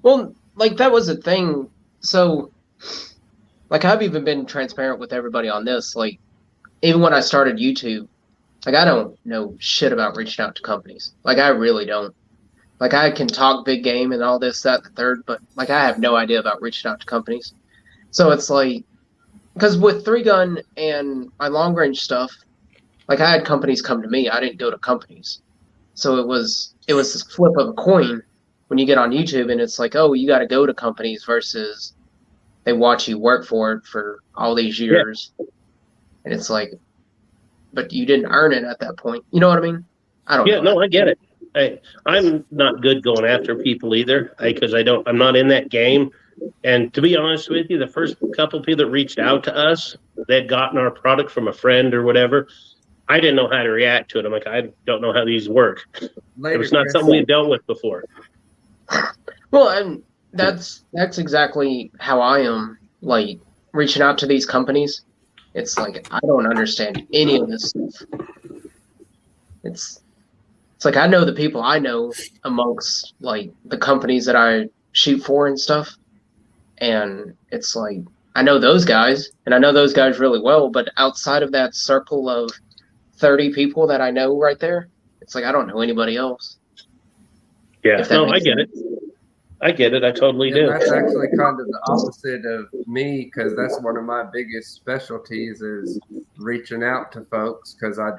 Well, like that was the thing. So, like, I've even been transparent with everybody on this. Like, even when I started YouTube, like, I don't know shit about reaching out to companies. Like, I really don't. Like, I can talk big game and all this, that, and the third, but like, I have no idea about reaching out to companies. So it's like, because with 3-gun and my long range stuff, like, I had companies come to me. I didn't go to companies. So it was this flip of a coin when you get on YouTube and it's like, oh, you got to go to companies versus they watch you work for it for all these years. Yeah. And it's like, but you didn't earn it at that point. You know what I mean? I don't know. Yeah, no, I get it. I'm not good going after people either, because I'm not in that game. And to be honest with you, the first couple of people that reached out to us, they'd gotten our product from a friend or whatever. I didn't know how to react to it. I'm like, I don't know how these work. Later, It was not Chris. something we had dealt with before. Well, and that's exactly how I am. Like reaching out to these companies, it's like I don't understand any of this stuff. It's like I know the people I know amongst like the companies that I shoot for and stuff, and it's like I know those guys, and I know those guys really well. But outside of that circle of 30 people that I know right there, it's like I don't know anybody else. Yeah, If that no, I makes get it. I get it. I totally And do. that's actually kind of the opposite of me, because that's one of my biggest specialties is reaching out to folks. Because I'm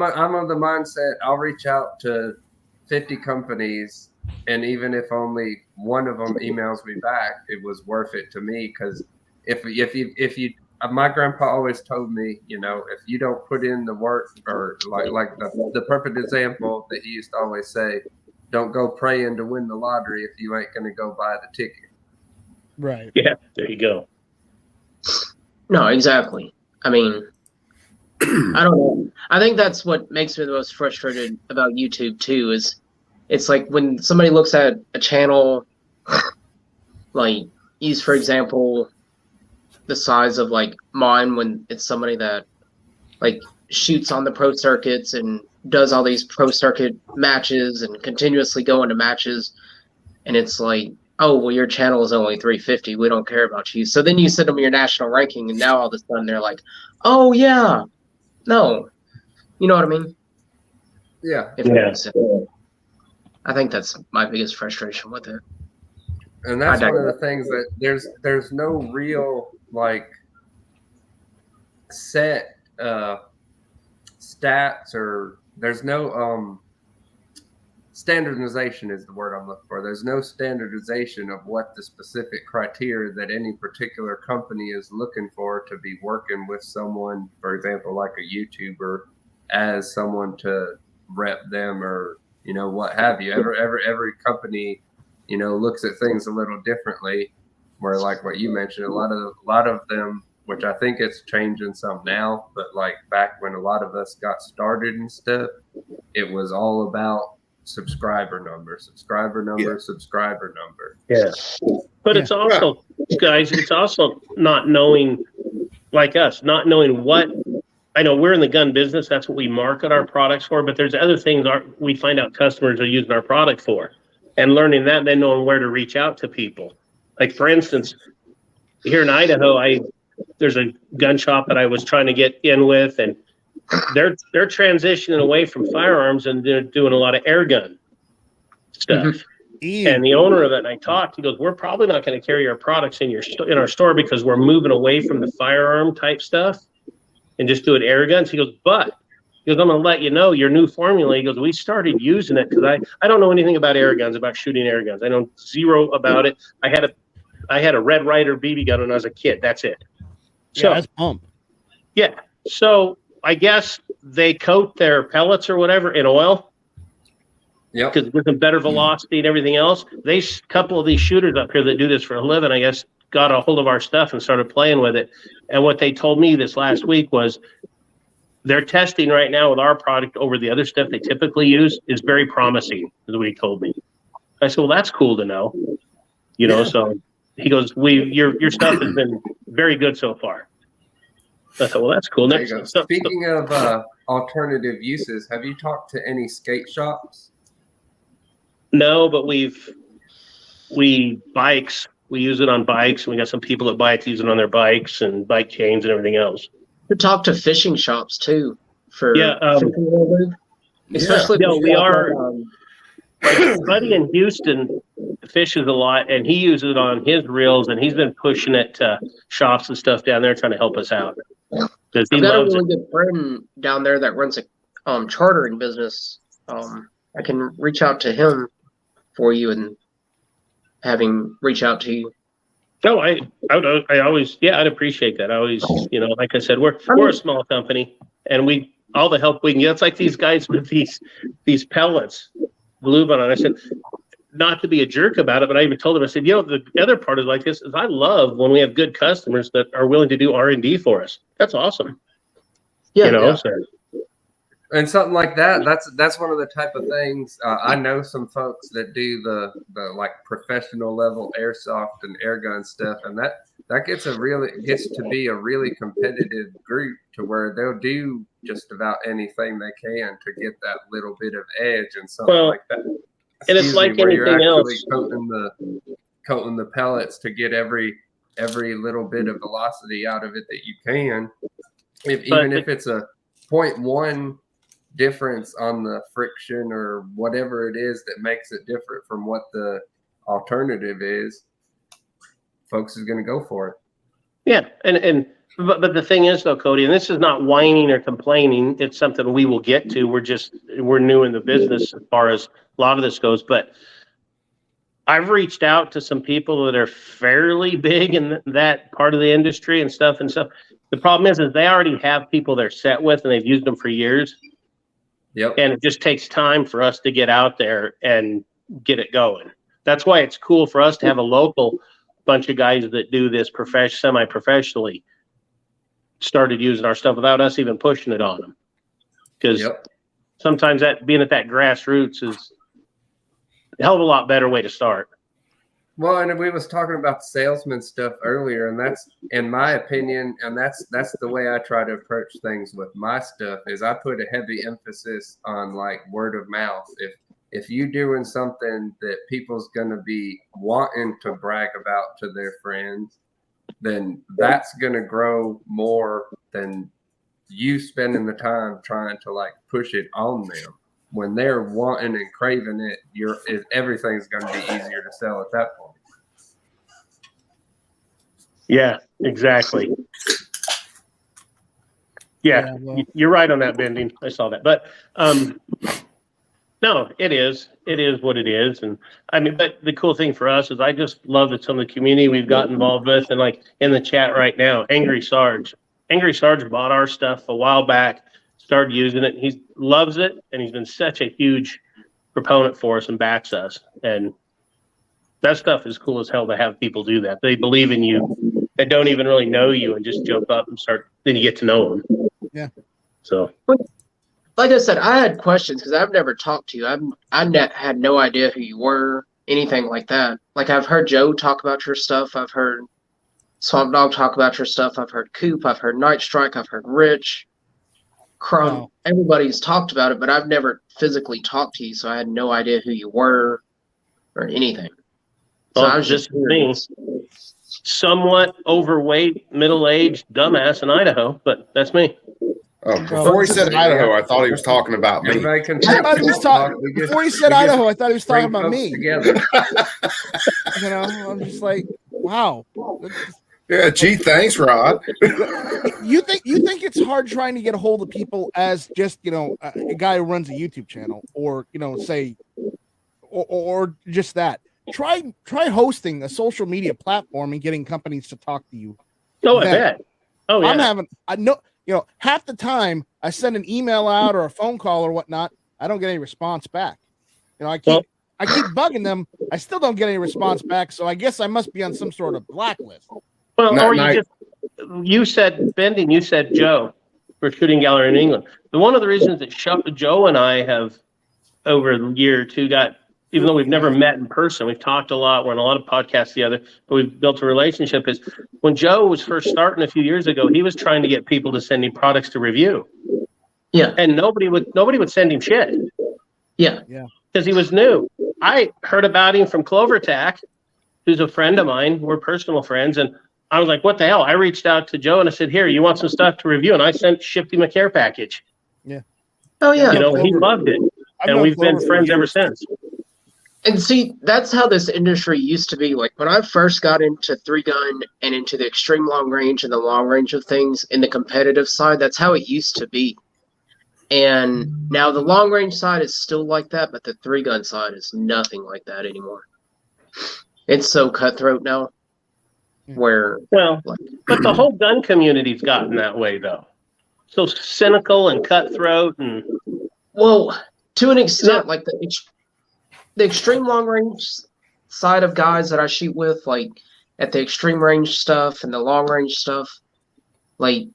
of the mindset I'll reach out to 50 companies, and even if only one of them emails me back, it was worth it to me. Because if you my grandpa always told me, if you don't put in the work, or like the perfect example that he used to always say, don't go praying to win the lottery if you ain't going to go buy the ticket. Right. Yeah, there you go. No, exactly. I mean, I don't know. I think that's what makes me the most frustrated about YouTube too. Is it's like when somebody looks at a channel, like use for example, the size of like mine, when it's somebody that like shoots on the pro circuits and does all these pro circuit matches and continuously go into matches, and it's like, oh well, your channel is only 350. We don't care about you. So then you send them your national ranking, and now all of a sudden they're like, oh yeah, no, you know what I mean? Yeah. If that makes sense. I think that's my biggest frustration with it. And that's one of the things that there's no real like set stats, or there's no standardization is the word I'm looking for. There's no standardization of what the specific criteria that any particular company is looking for to be working with someone, for example, like a YouTuber, as someone to rep them, or what have you. Every company looks at things a little differently, where like what you mentioned, a lot of them, which I think it's changing some now, but like back when a lot of us got started and stuff, it was all about subscriber number. Yeah. But it's also, guys, it's also not knowing, like us, not knowing what, I know we're in the gun business, that's what we market our products for, but there's other things we find out customers are using our product for. And learning that, then knowing where to reach out to people. Like for instance, here in Idaho, there's a gun shop that I was trying to get in with, and they're transitioning away from firearms, and they're doing a lot of air gun stuff. Mm-hmm. And the owner of it, and I talked, he goes, we're probably not going to carry our products in our store because we're moving away from the firearm type stuff and just doing air guns. He goes, I'm going to let you know your new formula. He goes, we started using it because I don't know anything about air guns, about shooting air guns. I know zero about it. I had a Red Ryder BB gun when I was a kid. That's it. So, that's pump. Yeah. So I guess they coat their pellets or whatever in oil. Yeah. Because with the better velocity and everything else, a couple of these shooters up here that do this for a living, I guess, got a hold of our stuff and started playing with it. And what they told me this last week was they're testing right now with our product over the other stuff they typically use is very promising, is what he told me. I said, well, that's cool to know. So he goes, your stuff has been very good so far. I thought, well, that's cool. Speaking of alternative uses, have you talked to any skate shops? No, but bikes. We use it on bikes. We got some people that buy it to use it on their bikes and bike chains and everything else. We talk to fishing shops too for especially we are. Like Buddy in Houston fishes a lot, and he uses it on his reels, and he's been pushing it to shops and stuff down there, trying to help us out. I've got a really good friend down there that runs a chartering business. I can reach out to him for you and have him reach out to you. No, I'd appreciate that. I always, like I said, we're a small company, and all the help we can get. It's like these guys with these pellets, glue gun on. I said, not to be a jerk about it, but I even told him, I said, the other part is like this is I love when we have good customers that are willing to do R&D for us. That's awesome. You know, Yeah. so And something like that, that's one of the type of things. I know some folks that do the like professional level airsoft and air gun stuff, and that gets to be a really competitive group to where they'll do just about anything they can to get that little bit of edge and something like that. And it's like where you're anything actually else. coating the pellets to get every little bit of velocity out of it that you can. Even if it's a 0.1 difference on the friction or whatever it is that makes it different from what the alternative is, folks is going to go for it. Yeah, but the thing is though, Cody, and this is not whining or complaining. It's something we will get to. We're new in the business as far as a lot of this goes. But I've reached out to some people that are fairly big in that part of the industry and stuff. The problem is they already have people they're set with and they've used them for years. Yep. And it just takes time for us to get out there and get it going. That's why it's cool for us to have a local bunch of guys that do this semi-professionally started using our stuff without us even pushing it on them. Because sometimes that being at that grassroots is a hell of a lot better way to start. Well, and we was talking about the salesman stuff earlier, and that's, in my opinion, and that's the way I try to approach things with my stuff, is I put a heavy emphasis on like word of mouth. If you doing something that people's gonna be wanting to brag about to their friends, then that's gonna grow more than you spending the time trying to like push it on them. When they're wanting and craving it, everything's gonna be easier to sell at that point. Yeah, exactly. Yeah, well, you're right on that, Bending. I saw that. But no, it is what it is. And I mean, but the cool thing for us is I just love that some of the community we've got involved with, and like in the chat right now, Angry Sarge bought our stuff a while back, started using it. He loves it, and he's been such a huge proponent for us and backs us. And that stuff is cool as hell to have people do that. They believe in you. They don't even really know you and just jump up and start. Then you get to know them. Yeah. So, Like I said, I had questions because I've never talked to you. Had no idea who you were, anything like that. Like I've heard Joe talk about your stuff. I've heard Swamp Dog talk about your stuff. I've heard Coop. I've heard Night Strike. I've heard Rich, Crumb. Wow. Everybody's talked about it, but I've never physically talked to you, so I had no idea who you were or anything. So I was just curious. Somewhat overweight, middle-aged dumbass in Idaho, but that's me. Oh, before he said Idaho, I thought he was talking about me. Everybody can Before he said Idaho, I thought he was talking about me. Together. You know, I'm just like, wow. Yeah, gee, thanks, Rod. You think it's hard trying to get a hold of people as just, you know, a guy who runs a YouTube channel, or, you know, say, or just that. Try hosting a social media platform and getting companies to talk to you. Oh, I bet. Oh, yeah. You know, half the time I send an email out or a phone call or whatnot, I don't get any response back. You know, I keep bugging them. I still don't get any response back. So I guess I must be on some sort of blacklist. Well, you said Bending, you said Joe for Shooting Gallery in England. But one of the reasons that Joe and I have over a year or two even though we've never met in person, we've talked a lot, we're on a lot of podcasts together, but we've built a relationship, is when Joe was first starting a few years ago, he was trying to get people to send him products to review. Yeah. And nobody would send him shit. Yeah. Yeah. Because he was new. I heard about him from CloverTac, who's a friend of mine. We're personal friends. And I was like, what the hell? I reached out to Joe and I said, here, you want some stuff to review? And I shipped him a care package. Yeah. Oh, yeah. You know, he loved it. And we've been friends ever since. And see, that's how this industry used to be. Like when I first got into 3-gun and into the extreme long range and the long range of things in the competitive side, that's how it used to be. And now the long range side is still like that, but the 3-gun side is nothing like that anymore. It's so cutthroat now. But the whole gun community's gotten that way though. So cynical and cutthroat and to an extent, like the extreme long range side of guys that I shoot with, like at the extreme range stuff and the long range stuff, like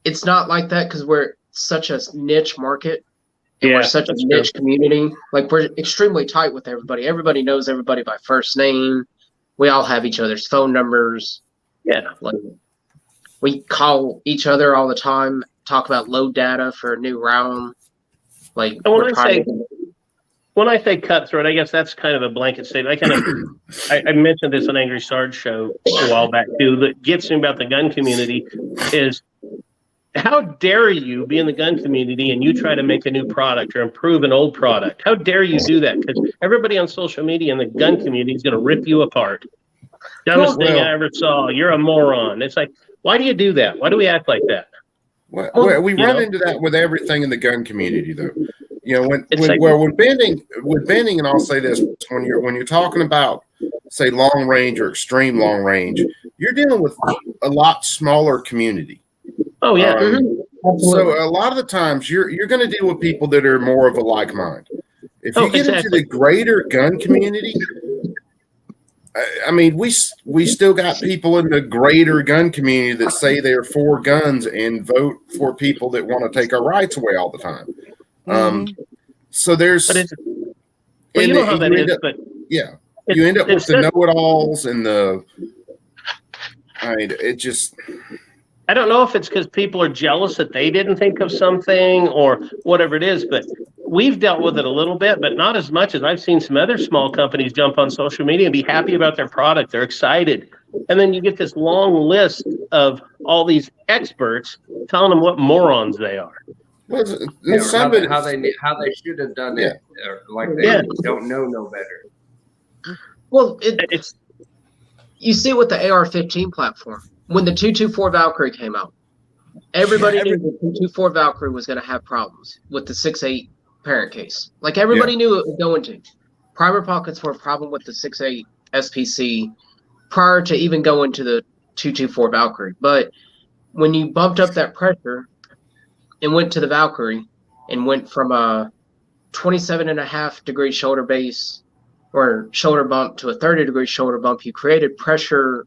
it's not like that because we're such a niche market and Yeah, we're such a that's niche community. Like we're extremely tight with everybody. Everybody knows everybody by first name. We all have each other's phone numbers. Yeah. Like we call each other all the time, talk about load data for a new round. Like And we're trying when I say cutthroat, I guess that's kind of a blanket statement. I mentioned this on Angry Sarge show a while back too. That gets me about the gun community is how dare you be in the gun community and you try to make a new product or improve an old product? How dare you do that? Because everybody on social media in the gun community is going to rip you apart. Dumbest thing I ever saw. You're a moron. It's like, why do you do that? Why do we act like that? Well, we run into that with everything in the gun community, though. You know, when bending, and I'll say this: when you're talking about, say, long range or extreme long range, you're dealing with a lot smaller community. Oh yeah. So a lot of the times you're going to deal with people that are more of a like mind. If you get into the greater gun community, I mean, we still got people in the greater gun community that say they're for guns and vote for people that want to take our rights away all the time. So there's, well, you know how that is, but yeah, you end up with the know-it-alls and I mean, it just. I don't know if it's because people are jealous that they didn't think of something or whatever it is, but we've dealt with it a little bit, but not as much as I've seen some other small companies jump on social media and be happy about their product. They're excited. And then you get this long list of all these experts telling them what morons they are. How they should have done it, like they don't know no better. Well, you see it with the AR-15 platform. When the 224 Valkyrie came out, everybody knew the 224 Valkyrie was going to have problems with the 6.8 parent case. Like everybody knew it was going to. Primer pockets were a problem with the 6.8 SPC prior to even going to the 224 Valkyrie. But when you bumped up that pressure and went to the Valkyrie and went from a 27.5 degree shoulder base or shoulder bump to a 30 degree shoulder bump, you created pressure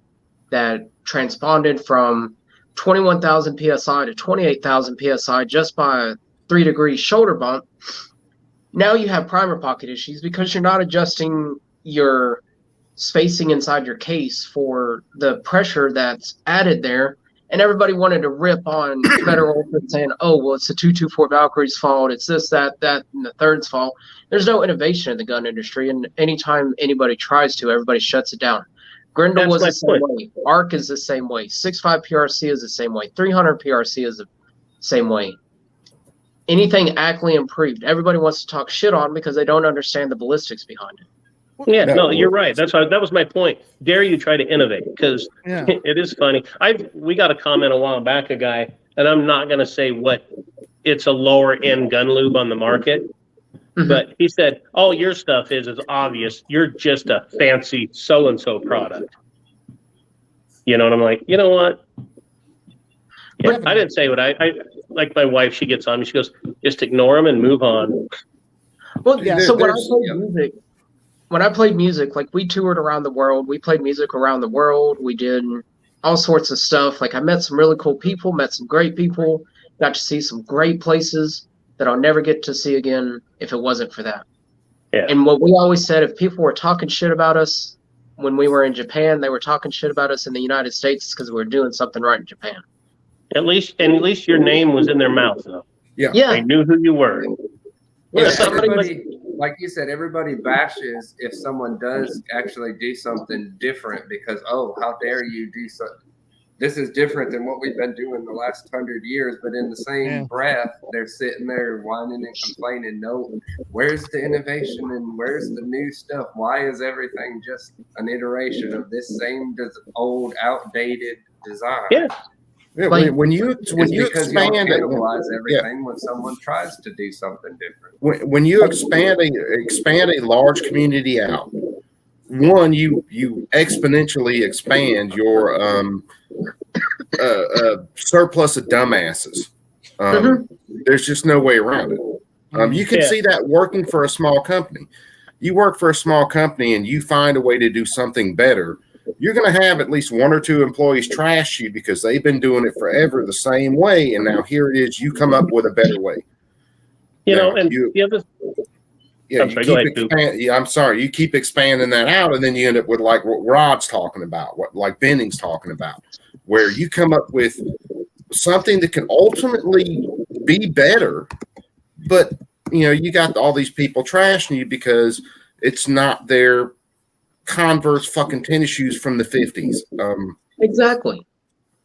that transponded from 21,000 psi to 28,000 psi just by a 3 degree shoulder bump. Now you have primer pocket issues because you're not adjusting your spacing inside your case for the pressure that's added there. And everybody wanted to rip on Federal saying, oh, well, it's the 224 Valkyrie's fault. It's this, that, and the third's fault. There's no innovation in the gun industry. And anytime anybody tries to, everybody shuts it down. Grendel was the same way. ARC is the same way. 6.5 PRC is the same way. 300 PRC is the same way. Anything Ackley improved, everybody wants to talk shit on because they don't understand the ballistics behind it. Yeah, no, you're right. That was my point. Dare you try to innovate? Because it is funny. We got a comment a while back, a guy, and I'm not going to say what. It's a lower end gun lube on the market. But he said, all your stuff is obvious. You're just a fancy so-and-so product. You know, and I'm like, you know what? Yeah, I didn't say what I like my wife, she gets on me. She goes, just ignore them and move on. Well, so when I played music, like we toured around the world. We played music around the world. We did all sorts of stuff. Like I met some really cool people, met some great people, got to see some great places that I'll never get to see again if it wasn't for that. Yeah. And what we always said, if people were talking shit about us when we were in Japan, they were talking shit about us in the United States because we were doing something right in Japan. At least your name was in their mouth, though. Yeah. They knew who you were. Well, like you said, everybody bashes if someone does actually do something different because, oh, how dare you do something. This is different than what we've been doing the last 100 years. But in the same breath, they're sitting there whining and complaining. No, where's the innovation and where's the new stuff? Why is everything just an iteration of this same old, outdated design? Yeah. Like, when you expand everything when someone tries to do something different. When you expand a large community out, one, you exponentially expand your surplus of dumbasses. There's just no way around it. You can see that working for a small company. You work for a small company and you find a way to do something better. you're going to have at least one or two employees trash you because they've been doing it forever the same way, and now here it is, you come up with a better way. The other. Yeah, I'm sorry, I'm sorry. You keep expanding that out, and then you end up with like what Rod's talking about, what like Benning's talking about, where you come up with something that can ultimately be better, but you got all these people trashing you because it's not their Converse fucking tennis shoes from the 50s. Exactly.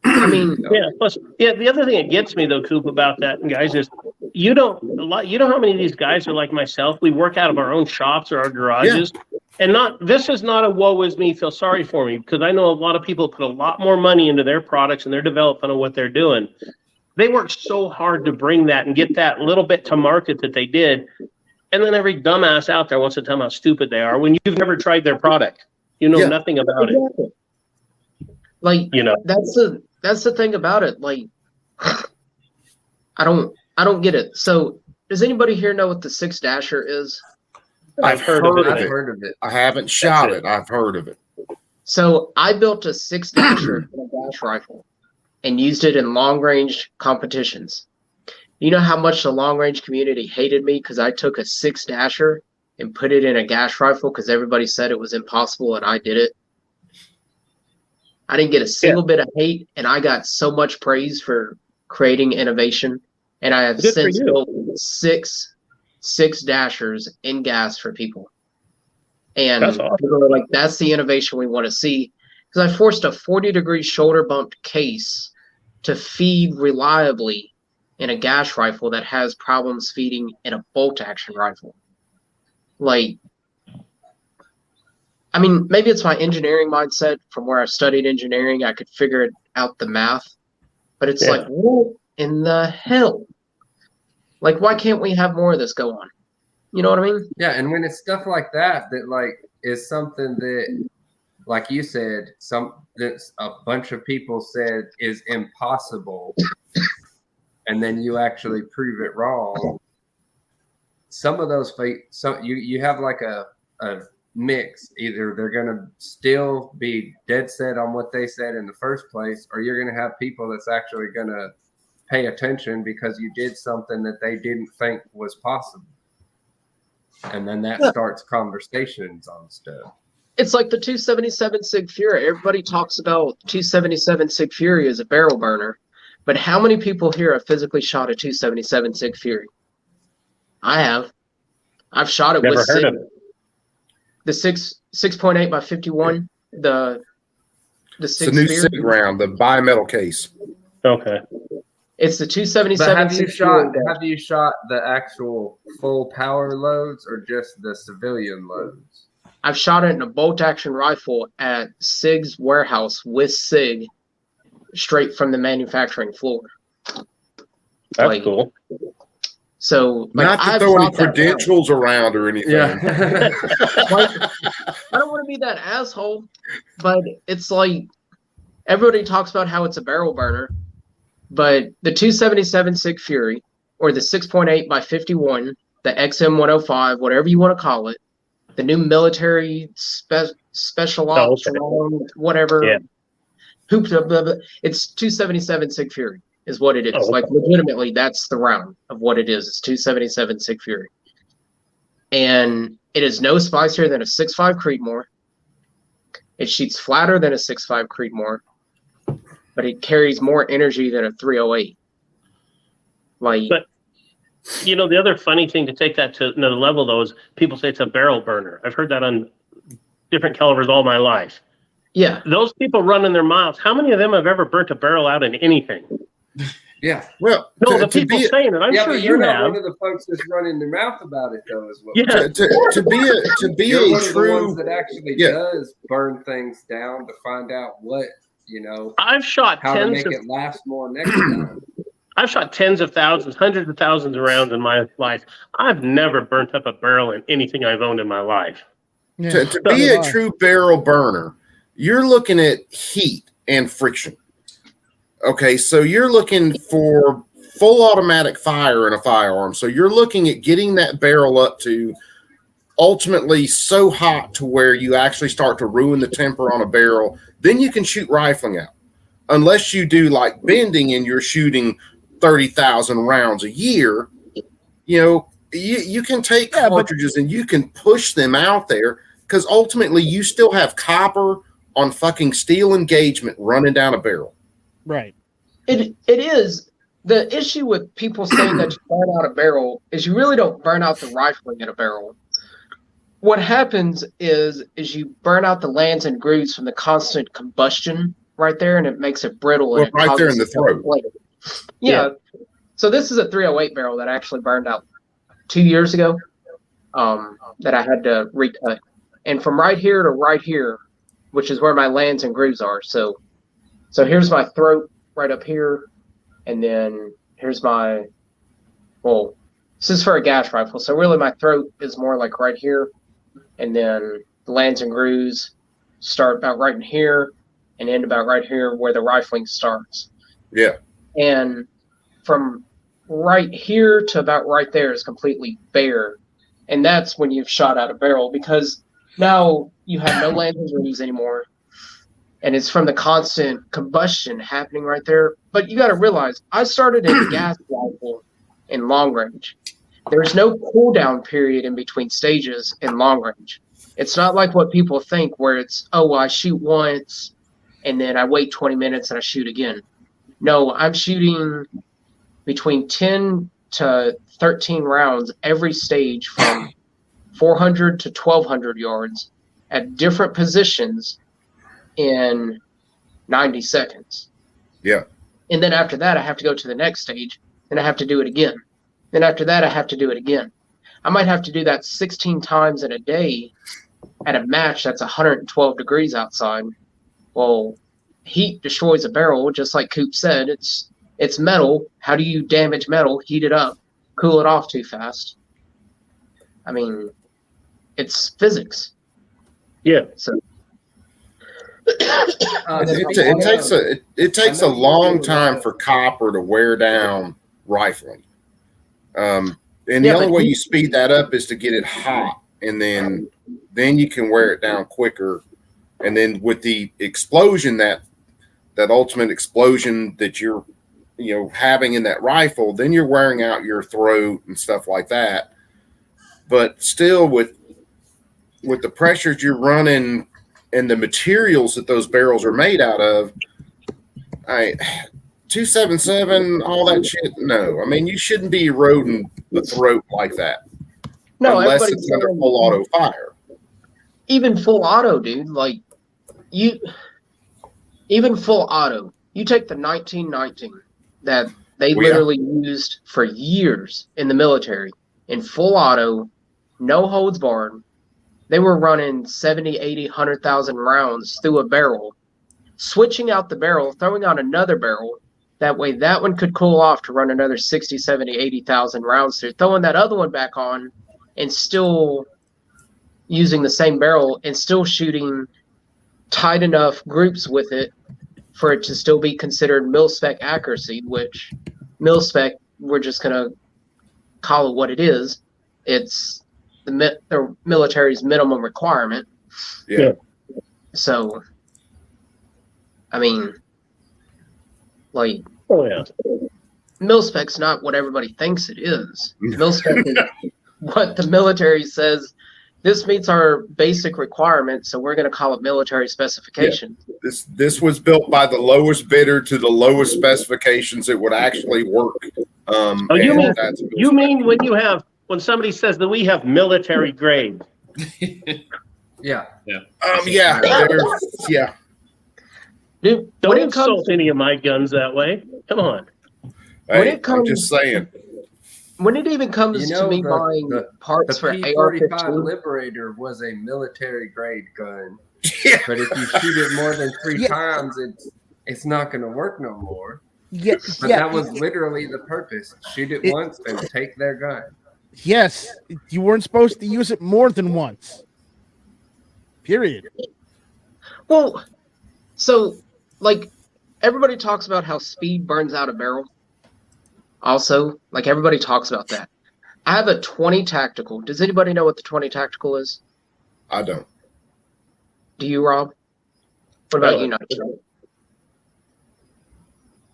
I mean, Plus, the other thing that gets me though, Coop, about that, guys, is you know how many of these guys are like myself. We work out of our own shops or our garages, and this is not a woe is me, feel sorry for me, because I know a lot of people put a lot more money into their products and their development of what they're doing. They worked so hard to bring that and get that little bit to market that they did, and then every dumbass out there wants to tell them how stupid they are when you've never tried their product. You know nothing about it. Like that's the thing about it. Like, I don't get it. So, does anybody here know what the 6 dasher is? I've heard of it. I haven't shot it. I've heard of it. So, I built a 6 dasher in a gas rifle and used it in long range competitions. You know how much the long range community hated me because I took a 6 dasher and put it in a gas rifle because everybody said it was impossible and I did it. I didn't get a single bit of hate, and I got so much praise for creating innovation. And I have since built six dashers in gas for people. And that's awesome. people are like, that's the innovation we want to see. Because I forced a 40-degree shoulder bumped case to feed reliably in a gas rifle that has problems feeding in a bolt action rifle. Like, I mean, maybe it's my engineering mindset from where I studied engineering. I could figure out the math, but it's like, what in the hell? Like, why can't we have more of this go on? You know what I mean? Yeah, and when it's stuff like that like is something that, like you said, that a bunch of people said is impossible, and then you actually prove it wrong. Some of those you have like a mix. Either they're going to still be dead set on what they said in the first place, or you're going to have people that's actually going to pay attention because you did something that they didn't think was possible, and then that starts conversations on stuff. It's like the 277 Sig Fury. Everybody talks about 277 Sig Fury as a barrel burner, but how many people here have physically shot a 277 Sig Fury? I have. I've shot it with Sig. The 6.8 by 51, the it's the new Sig round, the bimetal case. Okay. It's the 277. But have you shot the actual full power loads or just the civilian loads? I've shot it in a bolt action rifle at Sig's warehouse with Sig, straight from the manufacturing floor. That's cool. So, not to throw any credentials around or anything. Yeah. I don't want to be that asshole, but it's like everybody talks about how it's a barrel burner, but the 277 Sig Fury or the 6.8 by 51, the XM105, whatever you want to call it, the new military special ops, whatever, hoop, blah, blah, blah. It's 277 Sig Fury. Is what it is. Like, legitimately, that's the round of what it is. It's 277 Sig Fury. And it is no spicier than a 6.5 Creedmoor. It shoots flatter than a 6.5 Creedmoor, but it carries more energy than a 308. Like, but the other funny thing to take that to another level, though, is people say it's a barrel burner. I've heard that on different calibers all my life. Yeah. Those people running their mouths, how many of them have ever burnt a barrel out in anything? Yeah. Well, the people saying it. I'm sure you're you not have. one of the folks that's running their mouth about it, though, as well. Yeah. To be you're a one true of the ones that actually does burn things down to find out what I've shot how to make it last more next time. I've shot tens of thousands, hundreds of thousands of rounds in my life. I've never burnt up a barrel in anything I've owned in my life. Yeah. To be a true barrel burner, you're looking at heat and friction. Okay, so you're looking for full automatic fire in a firearm. So you're looking at getting that barrel up to ultimately so hot to where you actually start to ruin the temper on a barrel, then you can shoot rifling out. Unless you do like bending and you're shooting 30,000 rounds a year, you can take cartridges and you can push them out there, because ultimately you still have copper on fucking steel engagement running down a barrel. Right. It is. The issue with people saying that you burn out a barrel is you really don't burn out the rifling in a barrel. What happens is you burn out the lands and grooves from the constant combustion right there, and it makes it brittle. And right there in the throat. Yeah. So this is a 308 barrel that I actually burned out 2 years ago, that I had to recut. And from right here to right here, which is where my lands and grooves are. So here's my throat right up here. And then here's my, well, this is for a gas rifle. So really my throat is more like right here. And then the lands and grooves start about right in here and end about right here where the rifling starts. Yeah. And from right here to about right there is completely bare. And that's when you've shot out a barrel, because now you have no lands and grooves anymore. And it's from the constant combustion happening right there. But you got to realize, I started in gas rifle in long range. There's no cooldown period in between stages in long range. It's not like what people think, where it's, oh, well, I shoot once and then I wait 20 minutes and I shoot again. No, I'm shooting between 10 to 13 rounds every stage, from 400 to 1,200 yards at different positions in 90 seconds. Yeah. And then after that, I have to go to the next stage, and I have to do it again. Then after that, I have to do it again. I might have to do that 16 times in a day at a match that's 112 degrees outside. Well, heat destroys a barrel, just like Coop said. It's metal. How do you damage metal? Heat it up, cool it off too fast. I mean, it's physics. Yeah. So it takes a long time for copper to wear down rifling. And the only way you speed that up is to get it hot, and then you can wear it down quicker. And then with the explosion, that ultimate explosion that you're having in that rifle, then you're wearing out your throat and stuff like that. But still, with the pressures you're running and the materials that those barrels are made out of, 277, all that shit. No, I mean, you shouldn't be eroding the throat like that. No, unless it's under full auto fire. Even full auto, dude. Like even full auto. You take the 1919 that they literally used for years in the military in full auto, no holds barred. They were running 70, 80, 100,000 rounds through a barrel, switching out the barrel, throwing out another barrel. That way that one could cool off to run another 60, 70, 80,000 rounds through, throwing that other one back on and still using the same barrel and still shooting tight enough groups with it for it to still be considered mil-spec accuracy, which mil-spec, we're just going to call it what it is. It's the military's minimum requirement. Yeah. So, I mean, like, mil-spec's not what everybody thinks it is. Mil-spec is what the military says. This meets our basic requirements, so we're going to call it military specifications. Yeah. This was built by the lowest bidder to the lowest specifications. It would actually work. You mean when somebody says that we have military grade? Yeah. Yeah. Dude, don't insult any of my guns that way. Come on. Hey, I'm just saying. When it even comes to me buying parts for P45 Liberator was a military grade gun. Yeah. But if you shoot it more than 3 times, it's not going to work no more. Yeah, but that was literally the purpose. Shoot it once and take their gun. Yes, you weren't supposed to use it more than once. Period. Well, so, like, everybody talks about how speed burns out a barrel. Also, like, everybody talks about that. I have a 20 tactical. Does anybody know what the 20 tactical is? I don't. Do you, Rob? What about you, Night Strike?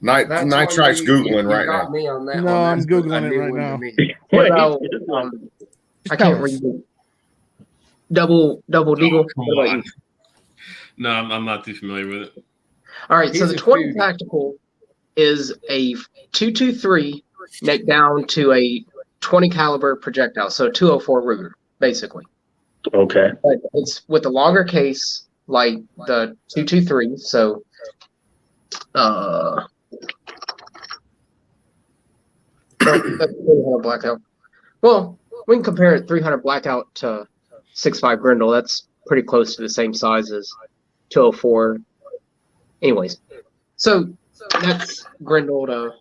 Night Strike's Googling you right got now. me on that No, one. I'm That's Googling a it new right one to now. me. What Yeah, about I tell can't us. read it. Double deagle. Come What about on. you? No, I'm not too familiar with it. All right, so He's the a 20 foodie. tactical is a 223 neck down to a 20 caliber projectile, so 204 Ruger, basically. Okay. But it's with a longer case, like the 223. So, 300 blackout. Well, we can compare it 300 blackout to 6.5 Grindle. That's pretty close to the same size as 204. Anyways, so that's Grindle to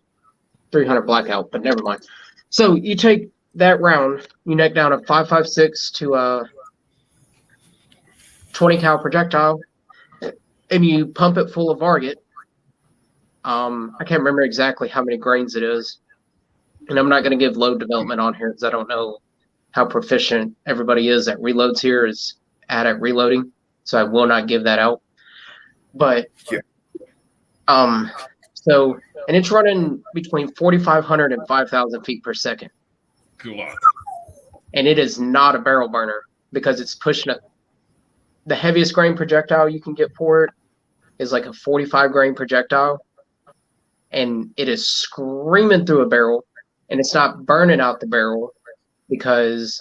300 blackout, but never mind. So you take that round, you neck down a 5.56 to a 20 cal projectile, and you pump it full of varget. I can't remember exactly how many grains it is, and I'm not going to give load development on here because I don't know how proficient everybody is at reloads here is at reloading, so I will not give that out. But so, and it's running between 4,500 and 5,000 feet per second, Cool. and it is not a barrel burner because it's pushing it. The heaviest grain projectile you can get for it is like a 45 grain projectile, and it is screaming through a barrel, and it's not burning out the barrel because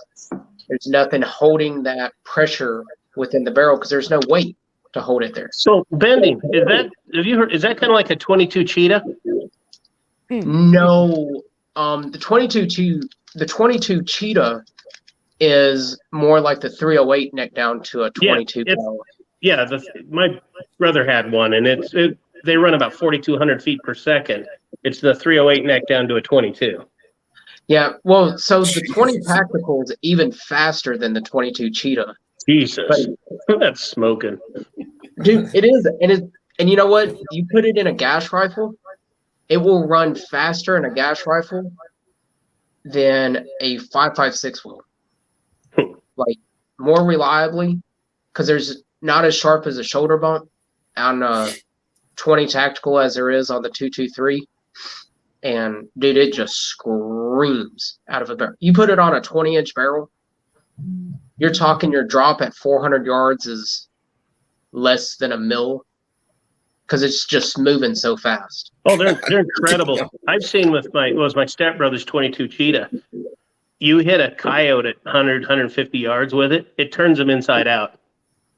there's nothing holding that pressure within the barrel because there's no weight to hold it there. So bending, have you heard, is that kind of like a 22 Cheetah? No, the 22 Cheetah is more like the 308 neck down to a 22 cal. Yeah, my brother had one, and they run about 4,200 feet per second. It's the 308 neck down to a 22. Yeah, well, so the 20 tactical is even faster than the 22 Cheetah. Jesus, that's smoking. Dude, it is, and you know what? You put it in a gas rifle, it will run faster in a gas rifle than a 5.56 will. Like more reliably, because there's not as sharp as a shoulder bump on a 20 tactical as there is on the 223. And dude, it just screams out of a barrel. You put it on a 20-inch barrel, you're talking your drop at 400 yards is less than a mil because it's just moving so fast. Oh, they're incredible. I've seen with my stepbrother's 22 Cheetah. You hit a coyote at 100, 150 yards with it, it turns them inside out.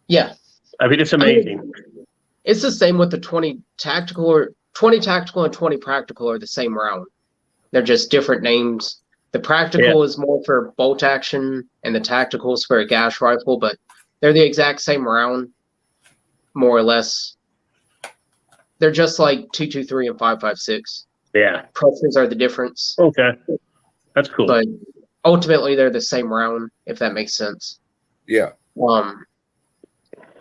Yeah. I mean, it's amazing. It's the same with the 20 tactical or 20 tactical and 20 practical are the same round. They're just different names. The practical is more for bolt action and the tactical is for a gas rifle, but they're the exact same round, more or less. They're just like 223 and 5.56. Yeah. Pressures are the difference. Okay. That's cool. But ultimately they're the same round, if that makes sense. Yeah.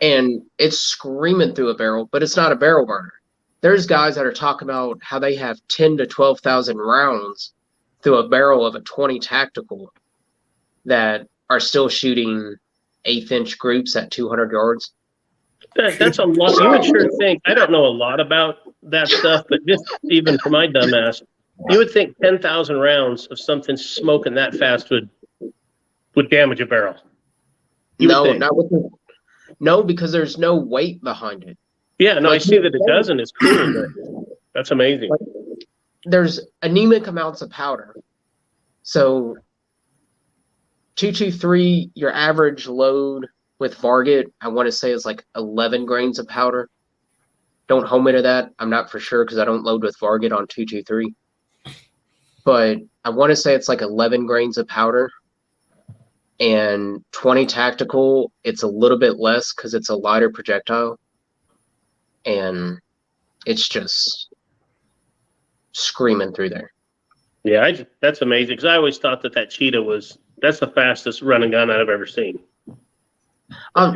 And it's screaming through a barrel, but it's not a barrel burner. There's guys that are talking about how they have 10 to 12,000 rounds through a barrel of a 20 tactical that are still shooting 1/8-inch groups at 200 yards. That's a lot. You would sure think, I don't know a lot about that stuff, but just even for my dumbass, you would think 10,000 rounds of something smoking that fast would damage a barrel. No, because there's no weight behind it. Yeah, no, I see that it doesn't. It's cool, but that's amazing. There's anemic amounts of powder. So 223, your average load with Varget, I want to say is like 11 grains of powder. Don't hold me to that. I'm not for sure because I don't load with Varget on 223. But I want to say it's like 11 grains of powder. And 20 tactical, it's a little bit less because it's a lighter projectile. And it's just screaming through there. Yeah, that's amazing because I always thought that Cheetah that's the fastest running gun I've ever seen. But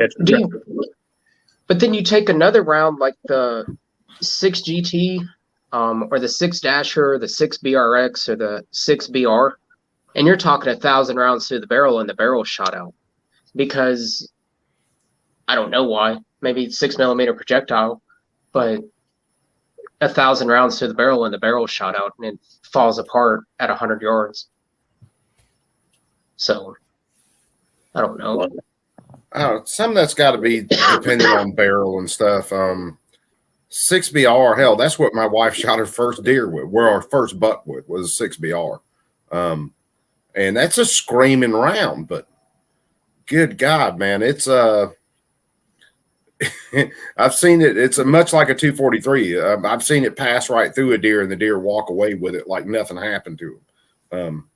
then you take another round like the 6 GT or the 6 Dasher, or the 6 BRX or the 6 BR, And you're talking 1,000 rounds through the barrel, and the barrel shot out because I don't know why. Maybe 6mm projectile, but 1,000 rounds through the barrel, and the barrel shot out, and it falls apart at 100 yards. So I don't know. Some of that's got to be depending on barrel and stuff. 6BR, hell, that's what my wife shot her first deer with, where our first buck with was 6BR. And that's a screaming round, but good God, man, it's I've seen it. It's much like a 243. I've seen it pass right through a deer and the deer walk away with it like nothing happened to him.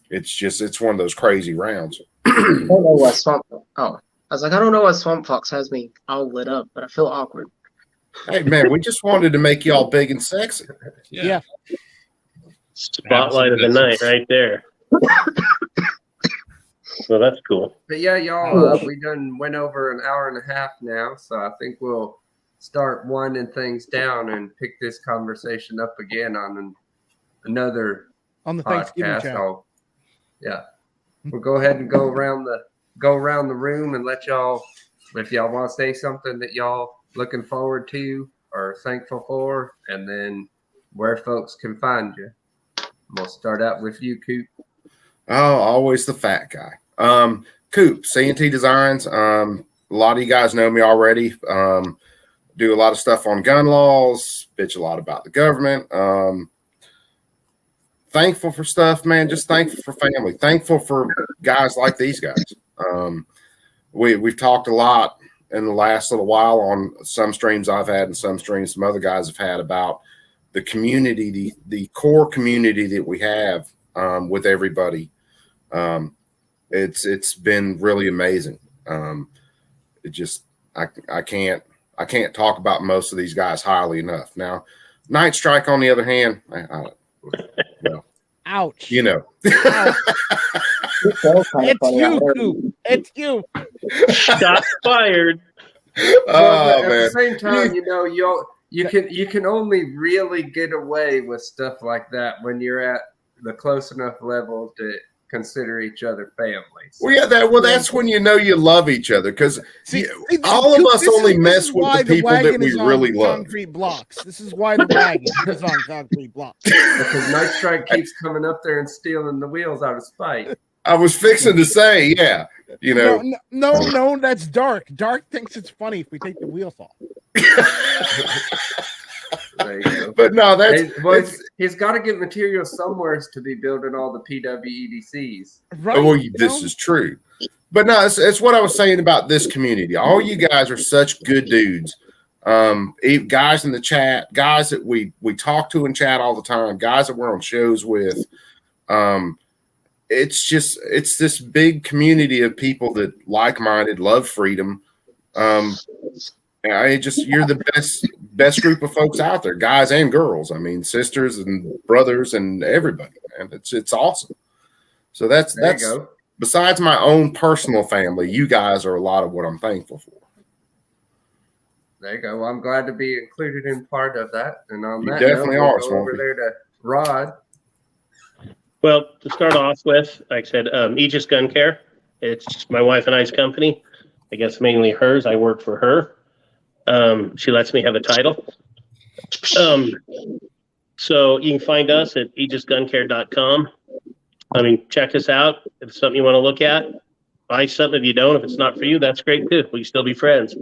It's one of those crazy rounds. I don't know what swamp. Oh, I was like, I don't know what Swamp Fox has me all lit up, but I feel awkward. Hey, man, we just wanted to make y'all big and sexy. Yeah. Spotlight of the night right there. Well, that's cool. But yeah, y'all, we done went over an hour and a half now, so I think we'll start winding things down and pick this conversation up again on another On the Thanksgiving podcast. chat. Yeah, we'll go ahead and go around the room and let y'all, if y'all want to say something that y'all looking forward to or thankful for, and then where folks can find you. We'll start out with you, Coop. Oh, always the fat guy. Coop, C&T Designs. A lot of you guys know me already. Do a lot of stuff on gun laws, bitch a lot about the government. Thankful for stuff, man. Just thankful for family. Thankful for guys like these guys. We've talked a lot in the last little while on some streams I've had and some streams some other guys have had about the community, the core community that we have with everybody. It's been really amazing. I can't talk about most of these guys highly enough. Now, Night Strike, on the other hand, well, ouch. You know. Ouch. It's you, Coop. It's you. Shots fired. Oh, at man. the same time, you can only really get away with stuff like that when you're at the close enough level to consider each other family. Well, yeah, that's when you know you love each other, because all of us only mess with the people that we really love. Concrete blocks. This is why the wagon is on concrete blocks. Because Night Strike keeps coming up there and stealing the wheels out of spite. I was fixing to say, yeah, you know. No, that's Dark. Dark thinks it's funny if we take the wheels off. There you go. But no, he's got to get materials somewhere to be building all the PWEDCs. Right. Well, this is true. But no, it's what I was saying about this community. All you guys are such good dudes. Guys in the chat, guys that we talk to in chat all the time, guys that we're on shows with. It's this big community of people that like-minded, love freedom. You're the best group of folks out there, guys and girls. I mean, sisters and brothers and everybody, man. It's awesome. So that's besides my own personal family, you guys are a lot of what I'm thankful for. There you go. Well, I'm glad to be included in part of that. And on You that definitely note, we'll are, go over there to Rod. Well, to start off with, like I said, Aegis Gun Care. It's my wife and I's company. I guess mainly hers. I work for her. She lets me have a title. So you can find us at aegisguncare.com. I mean, check us out. If it's something you want to look at, buy something. If you don't, if it's not for you, that's great too. We can still be friends.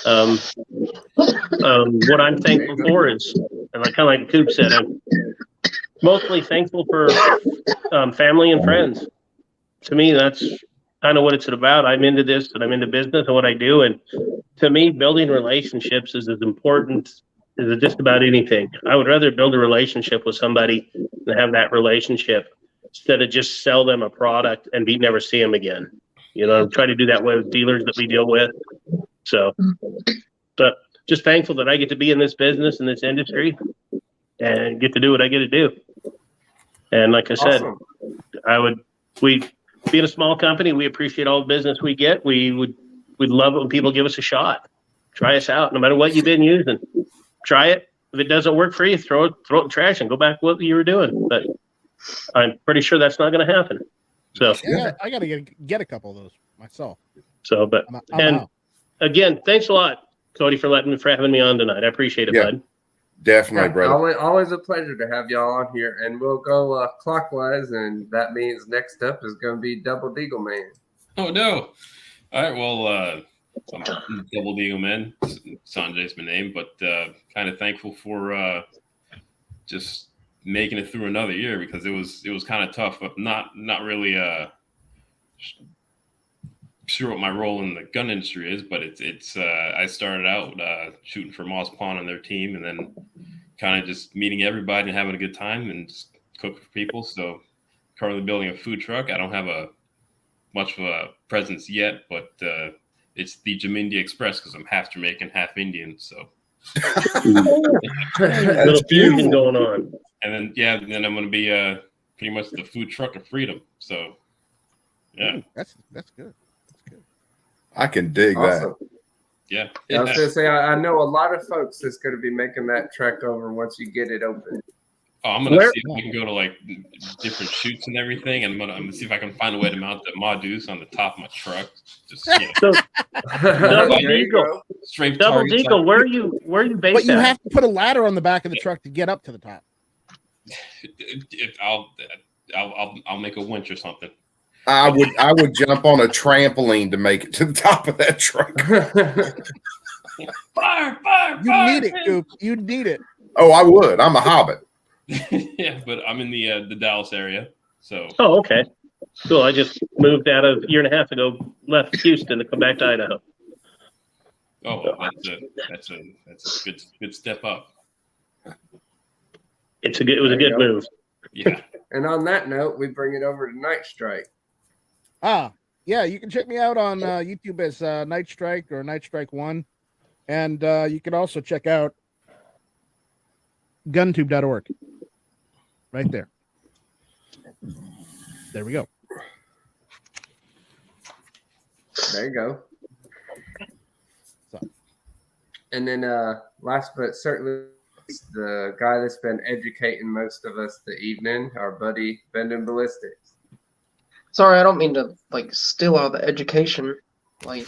What I'm thankful for is, and kind of like Coop said, I'm mostly thankful for family and friends. To me, that's kind of what it's about. I'm into this and I'm into business and what I do. And to me, building relationships is as important as just about anything. I would rather build a relationship with somebody than have that relationship instead of just sell them a product and never see them again. You know, try to do that with dealers that we deal with. So, but just thankful that I get to be in this business, in this industry, and get to do what I get to do. And like I said, Awesome. Being a small company, we appreciate all the business we get. We'd love it when people give us a shot. Try us out, no matter what you've been using. Try it. If it doesn't work for you, throw it in the trash and go back to what you were doing. But I'm pretty sure that's not going to happen. So, Yeah, I got to get a couple of those myself. so, but I'm out. again, thanks a lot, Cody, for having me on tonight. I appreciate it, Yeah. bud. Definitely, brother. Always a pleasure to have y'all on here, and we'll go clockwise, and that means next up is going to be Double Deagle Man. Oh no! All right, well, I'm Double Deagle Man. Sanjay's my name, but kind of thankful for just making it through another year because it was kind of tough, but not really sure what my role in the gun industry is, but it's I started out shooting for Moss Pawn and their team, and then kind of just meeting everybody and having a good time and just cooking for people. So currently building a food truck. I don't have much of a presence yet, but it's the Jamindi Express because I'm half Jamaican, half Indian. So Little fusion going on. and then I'm going to be pretty much the food truck of freedom. So yeah, That's good. I can dig Awesome. yeah. I was going to say, I know a lot of folks that's going to be making that trek over once you get it open. Oh, I'm gonna see if we can go to like different shoots and everything, and I'm gonna see if I can find a way to mount the Modus on the top of my truck. Just So, There you go. straight Double targets. Deagle, where are you based But you at? have to put a ladder on the back of the truck to get up to the top. I'll make a winch or something. I would jump on a trampoline to make it to the top of that truck. Fire! You need it, Goop. You need it. Oh, I would. I'm a hobbit. Yeah, but I'm in the Dallas area, so Oh, okay. Cool. I just moved out of a year and a half ago, left Houston to come back to Idaho. that's a good step up. It was a good move. Yeah. And on that note, we bring it over to Night Strike. Yeah, you can check me out on YouTube as Night Strike or Night Strike 1. And you can also check out guntube.org. Right there. There we go. There you go. So. And then last but certainly the guy that's been educating most of us the evening, our buddy Bending Ballistics. Sorry, I don't mean to steal all the education. I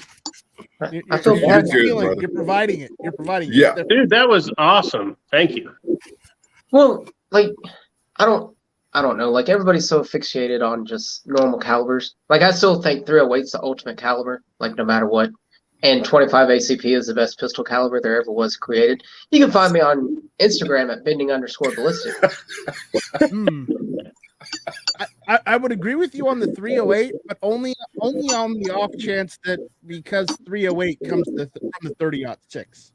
feel You're bad. good, brother. You're providing it. You're providing it. Yeah. Dude, that was awesome. Thank you. Well, I don't know. Everybody's so fixated on just normal calibers. I still think 308's the ultimate caliber, no matter what. And 25 ACP is the best pistol caliber there ever was created. You can find me on Instagram at bending_ballistic. I would agree with you on the 308, but only on the off chance that because 308 comes from the 30-06.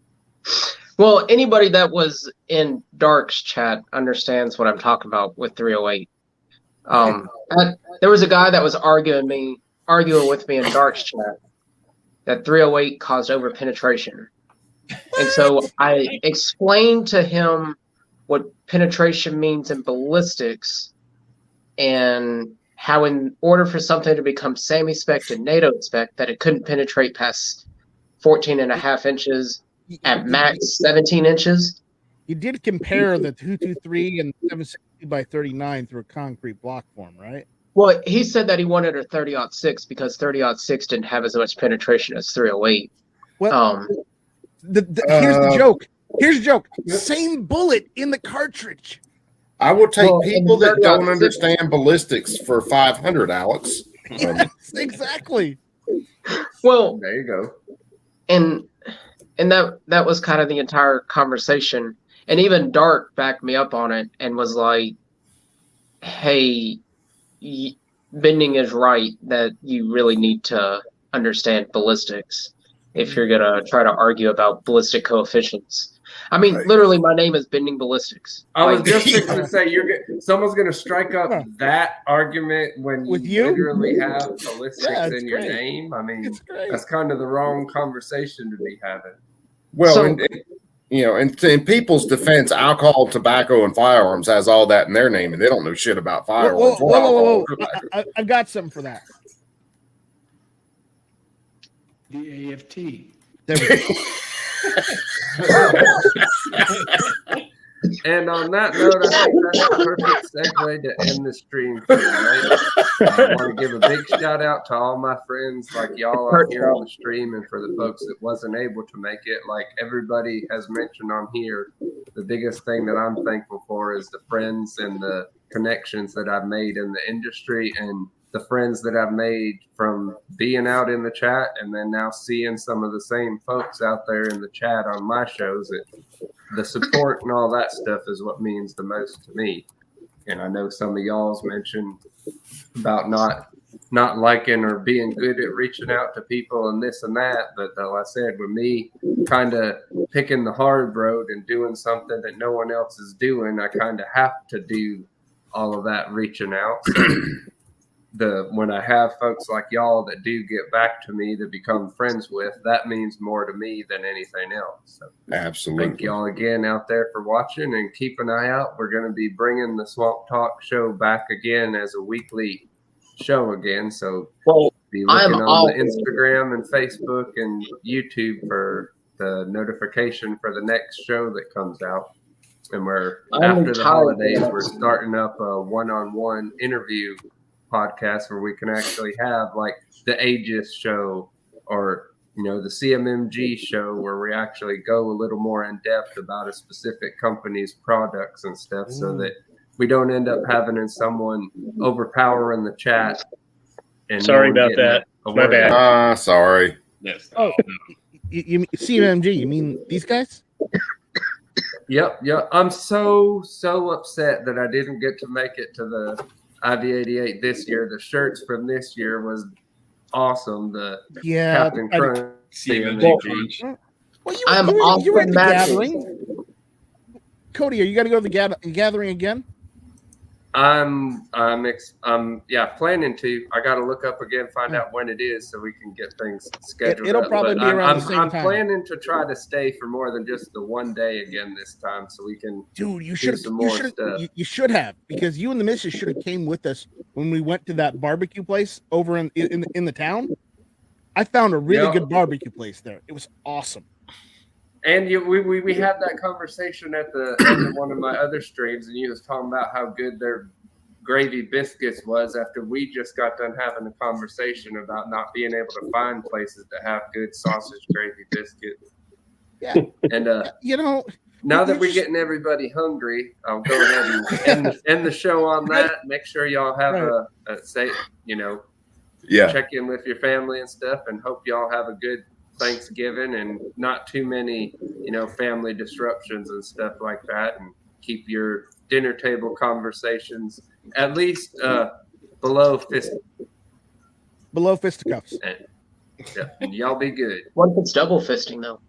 Well, anybody that was in Dark's chat understands what I'm talking about with 308. There was a guy that was arguing with me in Dark's chat that 308 caused over-penetration. And so I explained to him what penetration means in ballistics and how in order for something to become SAMI-spec and NATO spec that it couldn't penetrate past 14 and a half inches at max 17 inches. You did compare the 223 and 760 by 39 through a concrete block form, right? Well, he said that he wanted a 30-06 because 30-06 didn't have as much penetration as 308. Well, here's the joke. Here's the joke. Same bullet in the cartridge. I will take people that don't understand ballistics for 500, Alex. Yes, exactly. Well, There you go. And that was kind of the entire conversation. And even Dark backed me up on it and was like, hey, Bending is right that you really need to understand ballistics if you're going to try to argue about ballistic coefficients. I mean, literally, my name is Bending Ballistics. I was just going to say, someone's going to strike up that argument when you literally have ballistics in your name. I mean, that's kind of the wrong conversation to be having. Well, in people's defense, alcohol, tobacco, and firearms has all that in their name, and they don't know shit about firearms. Whoa. I've got something for that. The AFT. There we go. And on that note, I think that's a perfect segue to end the stream for tonight. I want to give a big shout out to all my friends like y'all out here on the stream, and for the folks that wasn't able to make it. Like everybody has mentioned on here, the biggest thing that I'm thankful for is the friends and the connections that I've made in the industry, and the friends that I've made from being out in the chat, and then now seeing some of the same folks out there in the chat on my shows. The support and all that stuff is what means the most to me. And I know some of y'all's mentioned about not liking or being good at reaching out to people and this and that. But like I said, with me kind of picking the hard road and doing something that no one else is doing, I kind of have to do all of that reaching out. So when I have folks like y'all that do get back to me to become friends with, that means more to me than anything else. So Absolutely. thank y'all again out there for watching, and keep an eye out. We're going to be bringing the Swamp Talk show back again as a weekly show again. So be looking on the Instagram and Facebook and YouTube for the notification for the next show that comes out. And after the holidays, we're starting up a one-on-one interview podcast where we can actually have like the Aegis show or the CMMG show, where we actually go a little more in depth about a specific company's products and stuff, so that we don't end up having someone overpowering the chat. And sorry about that. My bad. Sorry. Yes. Oh, you CMMG? You mean these guys? Yep. I'm so upset that I didn't get to make it to the IV88 this year. The shirts from this year was awesome. The Captain Crunch. CMMG. Well, you were at the gathering. Cody, are you going to go to the gathering again? I'm planning to. I got to look up again, find out when it is, so we can get things scheduled. It'll probably be around the same time. I'm planning to try to stay for more than just the one day again this time, so we can. Dude, you should have, because you and the missus should have came with us when we went to that barbecue place over in the town. I found a really good barbecue place there. It was awesome. And we had that conversation at the end of one of my other streams, and you was talking about how good their gravy biscuits was after we just got done having a conversation about not being able to find places that have good sausage gravy biscuits. Yeah. And now that we're getting everybody hungry, I'll go ahead and end the show on that. Make sure y'all have a safe, check in with your family and stuff, and hope y'all have a good Thanksgiving and not too many, family disruptions and stuff like that, and keep your dinner table conversations at least below fisticuffs. And y'all be good. What if it's double fisting though?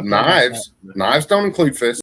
Knives don't include fists.